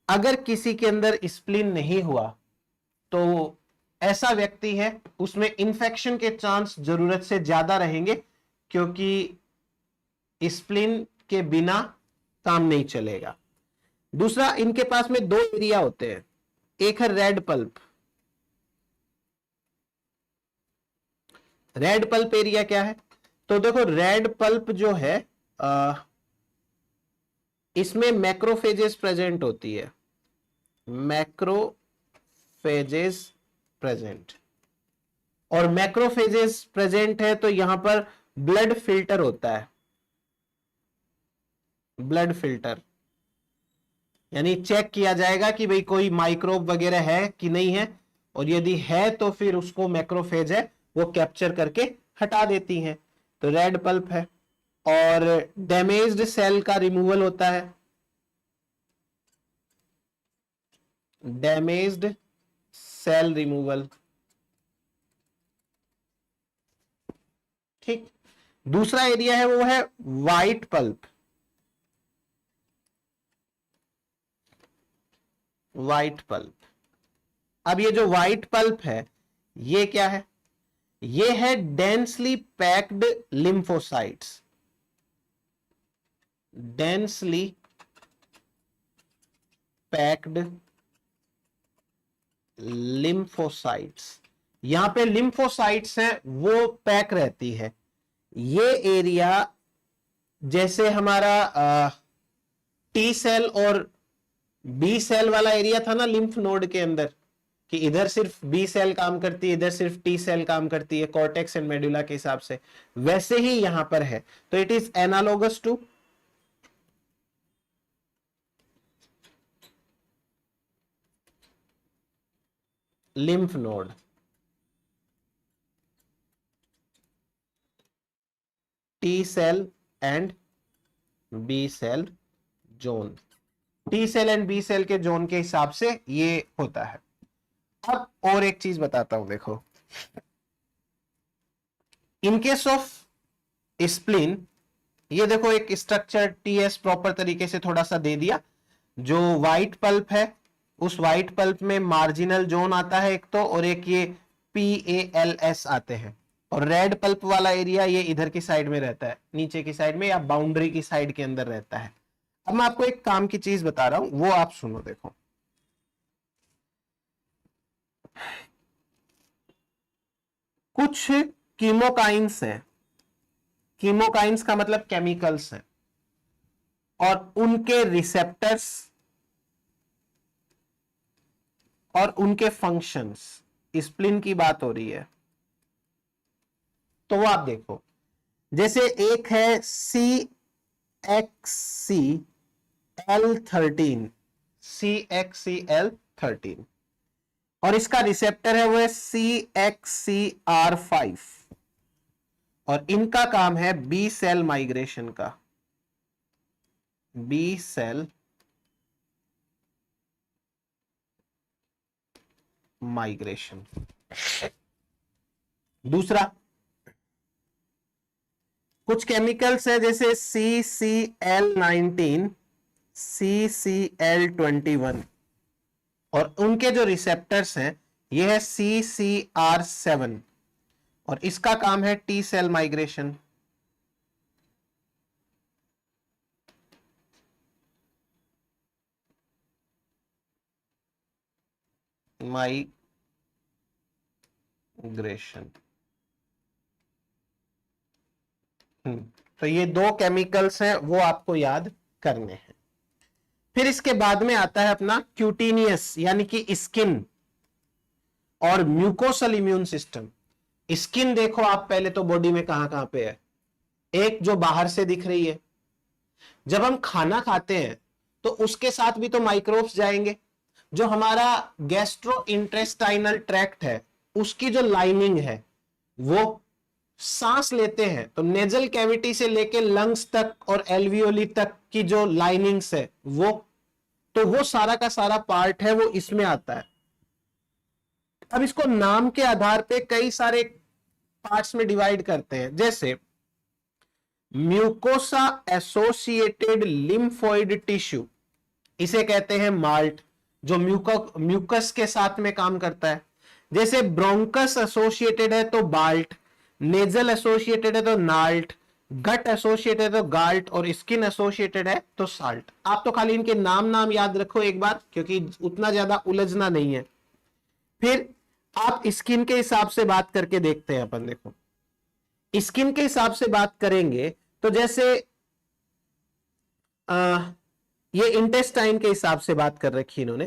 अगर किसी के अंदर स्प्लीन नहीं हुआ तो ऐसा व्यक्ति है, उसमें इंफेक्शन के चांस जरूरत से ज्यादा रहेंगे, क्योंकि स्प्लीन के बिना काम नहीं चलेगा। दूसरा, इनके पास में दो एरिया होते हैं, एक है red pulp. Red pulp area क्या है, तो देखो रेड पल्प जो है इसमें मैक्रोफेजेस प्रेजेंट होती है, मैक्रोफेजेस प्रेजेंट, और मैक्रोफेजेस प्रेजेंट है तो यहां पर ब्लड फिल्टर होता है, ब्लड फिल्टर, यानी चेक किया जाएगा कि भाई कोई माइक्रोब वगैरह है कि नहीं है, और यदि है तो फिर उसको मैक्रोफेज है वो कैप्चर करके हटा देती हैं, तो रेड पल्प है। और डैमेज्ड सेल का रिमूवल होता है, डैमेज्ड सेल रिमूवल। ठीक। दूसरा एरिया है वो है व्हाइट पल्प। White pulp. अब ये जो व्हाइट पल्प है ये क्या है? ये है densely packed lymphocytes. Densely packed lymphocytes. यहां पे लिम्फोसाइट्स हैं वो पैक रहती है। ये एरिया जैसे हमारा टी सेल और बी सेल वाला एरिया था ना लिम्फ नोड के अंदर, कि इधर सिर्फ बी सेल काम करती है, इधर सिर्फ टी सेल काम करती है कॉर्टेक्स एंड मेडुला के हिसाब से, वैसे ही यहां पर है। तो it is analogous to lymph node। T cell and B cell zone. T cell and B cell के जोन के हिसाब से ये होता है। अब और एक चीज बताता हूं, देखो इन केस ऑफ स्प्लीन, ये देखो एक स्ट्रक्चर टीएस प्रॉपर तरीके से थोड़ा सा दे दिया। जो व्हाइट पल्प है उस व्हाइट पल्प में मार्जिनल जोन आता है एक तो, और एक ये PALS आते हैं। और रेड पल्प वाला एरिया ये इधर की साइड में रहता है, नीचे की साइड में या बाउंड्री की साइड के अंदर रहता है। अब मैं आपको एक काम की चीज बता रहा हूं, वो आप सुनो। देखो कुछ कीमोकाइंस हैं, कीमोकाइंस का मतलब केमिकल्स हैं, और उनके रिसेप्टर्स और उनके फंक्शंस, स्प्लिन की बात हो रही है। तो वो आप देखो, जैसे एक है CXCL13, CXCL13, और इसका रिसेप्टर है वो है CXCR5, और इनका काम है बी सेल माइग्रेशन का, बी सेल माइग्रेशन। दूसरा कुछ केमिकल्स है जैसे CCL19, CCL21, और उनके जो रिसेप्टर्स हैं ये है CCR7, और इसका काम है टी सेल माइग्रेशन। माइग्रेशन। तो ये दो केमिकल्स हैं वो आपको याद करने हैं। फिर इसके बाद में आता है अपना क्यूटेनियस यानी कि स्किन और म्यूकोसल इम्यून सिस्टम। स्किन देखो आप पहले तो बॉडी में कहां कहां पे है, एक जो बाहर से दिख रही है, जब हम खाना खाते हैं तो उसके साथ भी तो माइक्रोब्स जाएंगे। जो हमारा गैस्ट्रो इंटेस्टाइनल ट्रैक्ट है उसकी जो लाइनिंग है, वो सांस लेते हैं तो नेजल कैविटी से लेके लंग्स तक और एल्वियोली तक की जो लाइनिंग्स है वो, तो वो सारा का सारा पार्ट है वो इसमें आता है। अब इसको नाम के आधार पे कई सारे पार्ट्स में डिवाइड करते हैं, जैसे म्यूकोसा एसोसिएटेड लिम्फोइड टिश्यू, इसे कहते हैं माल्ट, जो म्यूकस के साथ में काम करता है। जैसे ब्रोंकस एसोसिएटेड है तो बाल्ट, नेजल एसोसिएटेड है तो नाल्ट, गट एसोसिएटेड है तो गाल्ट, और स्किन एसोसिएटेड है तो साल्ट। आप तो खाली इनके नाम याद रखो एक बार, क्योंकि उतना ज्यादा उलझना नहीं है। फिर आप स्किन के हिसाब से बात करके देखते हैं अपन। देखो स्किन के हिसाब से बात करेंगे तो जैसे ये इंटेस्टाइन के हिसाब से बात कर रखी इन्होंने।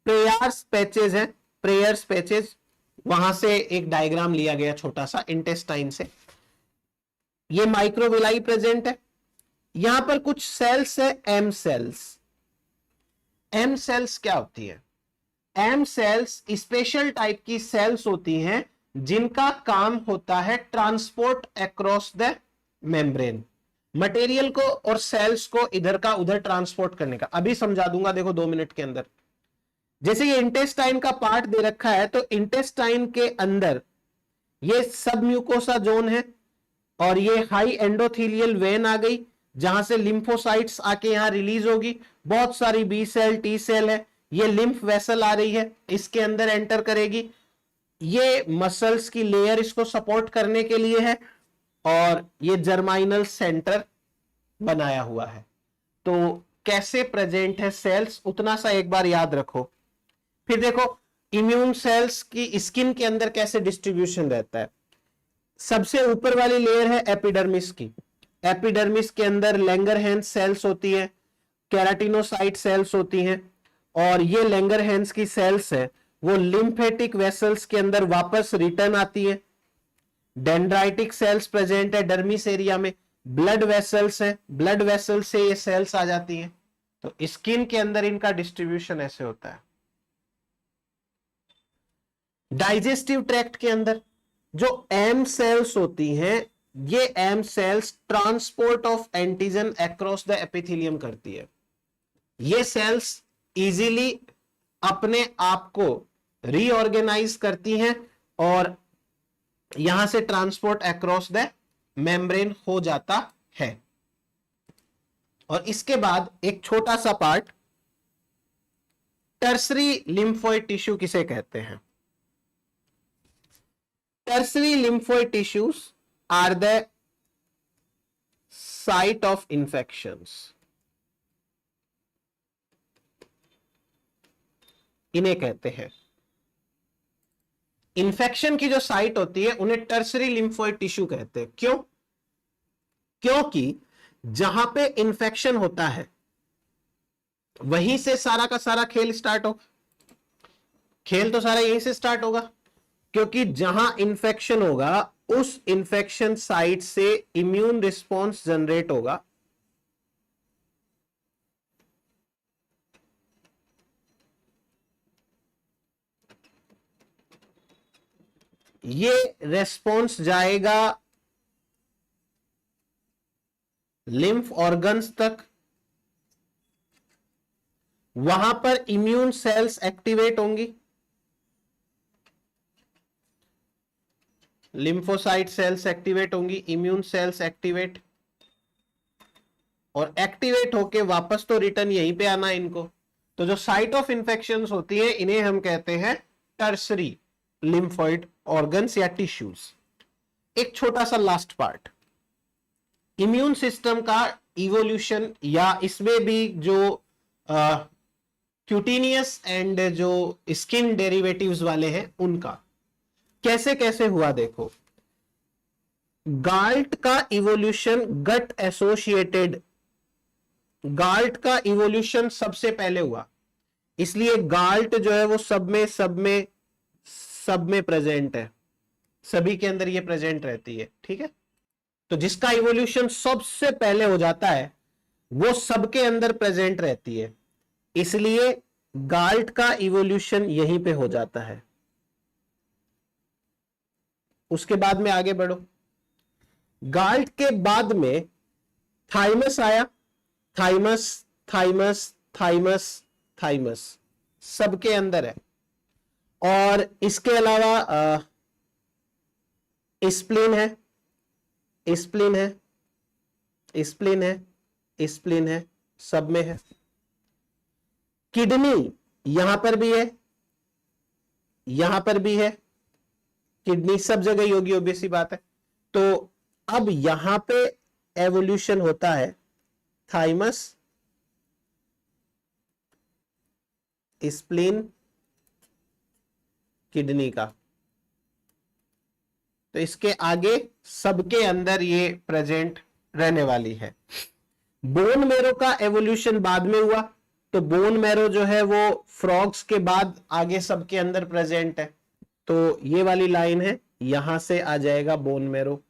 प्रेयर्स पैचेज है, प्रेयर्स पैचेज, वहां से एक डायग्राम लिया गया छोटा सा इंटेस्टाइन से। ये माइक्रोविलाई प्रेजेंट है। यहां पर कुछ सेल्स है एम सेल्स। एम सेल्स क्या होती है? एम सेल्स स्पेशल टाइप की सेल्स होती हैं जिनका काम होता है transport across the membrane, material को और सेल्स को इधर का उधर ट्रांसपोर्ट करने का। अभी समझा दूंगा, देखो 2 मिनट के अंदर। जैसे ये इंटेस्टाइन का पार्ट दे रखा है, तो इंटेस्टाइन के अंदर ये सब म्यूकोसा जोन है और ये हाई एंडोथीलियल वेन आ गई जहां से लिम्फोसाइट्स आके यहां रिलीज होगी। बहुत सारी बी सेल टी सेल है, ये लिम्फ वेसल आ रही है, इसके अंदर एंटर करेगी। ये मसल्स की लेयर इसको सपोर्ट करने के लिए है और ये जर्माइनल सेंटर बनाया हुआ है। तो कैसे प्रेजेंट है सेल्स, उतना सा एक बार याद रखो। फिर देखो इम्यून सेल्स की स्किन के अंदर कैसे डिस्ट्रीब्यूशन रहता है। सबसे ऊपर वाली लेयर है एपिडर्मिस की। एपिडर्मिस के अंदर लैंगरहैंस सेल्स होती है, केराटिनोसाइट सेल्स होती हैं और ये लैंगरहैंस की सेल्स है वो लिम्फेटिक वेसल्स के अंदर वापस रिटर्न आती है। डेंड्राइटिक सेल्स प्रेजेंट है डर्मिस एरिया में, ब्लड वेसल्स है, ब्लड वेसल्स से ये सेल्स आ जाती हैं। तो स्किन के अंदर इनका डिस्ट्रीब्यूशन ऐसे होता है। डाइजेस्टिव ट्रैक्ट के अंदर जो एम सेल्स होती हैं, ये M cells transport of antigen across the epithelium करती है। ये सेल्स इजीली अपने आप को रीऑर्गेनाइज करती हैं और यहां से ट्रांसपोर्ट अक्रॉस द मेम्ब्रेन हो जाता है। और इसके बाद एक छोटा सा पार्ट टर्सरी लिम्फोइड टिश्यू किसे कहते हैं। Tertiary lymphoid tissues are the site of infections. इन्हें कहते हैं इन्फेक्शन की जो साइट होती है उन्हें टर्सरी लिम्फोइड टिश्यू कहते हैं। क्यों? क्योंकि जहां पे इन्फेक्शन होता है वहीं से सारा का सारा खेल स्टार्ट होगा। खेल तो सारा यहीं से स्टार्ट होगा, क्योंकि जहां इंफेक्शन होगा उस इंफेक्शन साइट से इम्यून रिस्पॉन्स जनरेट होगा। ये रेस्पॉन्स जाएगा लिम्फ ऑर्गन्स तक, वहां पर इम्यून सेल्स एक्टिवेट होंगी, लिम्फोसाइट सेल्स एक्टिवेट होंगी, इम्यून सेल्स एक्टिवेट, और एक्टिवेट होके वापस तो रिटर्न यहीं पे आना इनको। तो जो साइट ऑफ इंफेक्शंस होती है इन्हें हम कहते हैं टर्सरी लिम्फोइड ऑर्गन्स या टिश्यूज। एक छोटा सा लास्ट पार्ट, इम्यून सिस्टम का इवोल्यूशन या इसमें भी जो क्यूटिनियस एंड जो स्किन डेरिवेटिव्स वाले हैं उनका कैसे कैसे हुआ। देखो गाल्ट का इवोल्यूशन गट एसोसिएटेड, गाल्ट का इवोल्यूशन सबसे पहले हुआ, इसलिए गाल्ट जो है वो सब में प्रेजेंट है, सभी के अंदर ये प्रेजेंट रहती है। ठीक है, तो जिसका इवोल्यूशन सबसे पहले हो जाता है वो सबके अंदर प्रेजेंट रहती है, इसलिए गाल्ट का इवोल्यूशन यहीं पे हो जाता है। उसके बाद में आगे बढ़ो, गाल्ट के बाद में थाइमस आया, थाइमस थाइमस थाइमस थाइमस सबके अंदर है। और इसके अलावा स्प्लीन है, स्प्लीन है, स्प्लीन है, स्प्लीन है, सब में है। किडनी यहां पर भी है, यहां पर भी है, किडनी सब जगह ही होगी, ऑब्वियस सी बात है। तो अब यहां पे एवोल्यूशन होता है थाइमस, स्प्लीन, किडनी का। तो इसके आगे सबके अंदर ये प्रेजेंट रहने वाली है। बोन मैरो का एवोल्यूशन बाद में हुआ, तो बोन मैरो जो है वो फ्रॉग्स के बाद आगे सबके अंदर प्रेजेंट है। तो ये वाली लाइन है, यहां से आ जाएगा बोन मैरो।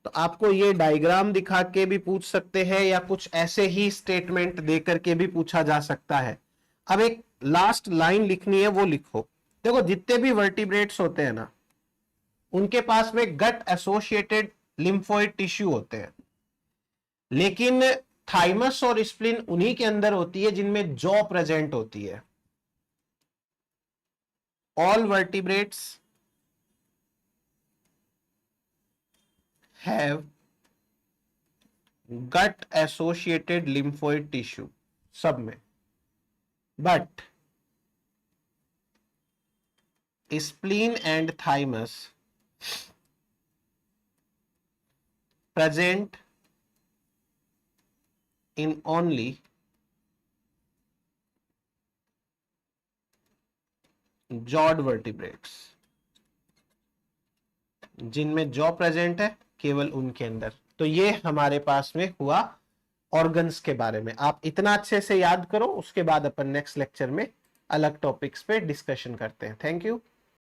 तो आपको ये डायग्राम दिखा के भी पूछ सकते हैं या कुछ ऐसे ही स्टेटमेंट देकर के भी पूछा जा सकता है। अब एक लास्ट लाइन लिखनी है, वो लिखो। देखो जितने भी वर्टिब्रेट्स होते हैं ना, उनके पास में गट एसोसिएटेड लिम्फोइड टिश्यू होते हैं, लेकिन थाइमस और स्प्लीन उन्हीं के अंदर होती है जिनमें जॉ प्रेजेंट होती है। All vertebrates have gut associated lymphoid tissue, सब में, but spleen and thymus present in only jawed vertebrates, जिनमें जॉ प्रेजेंट है केवल उनके अंदर। तो ये हमारे पास में हुआ ऑर्गन्स के बारे में। आप इतना अच्छे से याद करो, उसके बाद अपन नेक्स्ट लेक्चर में अलग टॉपिक्स पे डिस्कशन करते हैं। Thank you.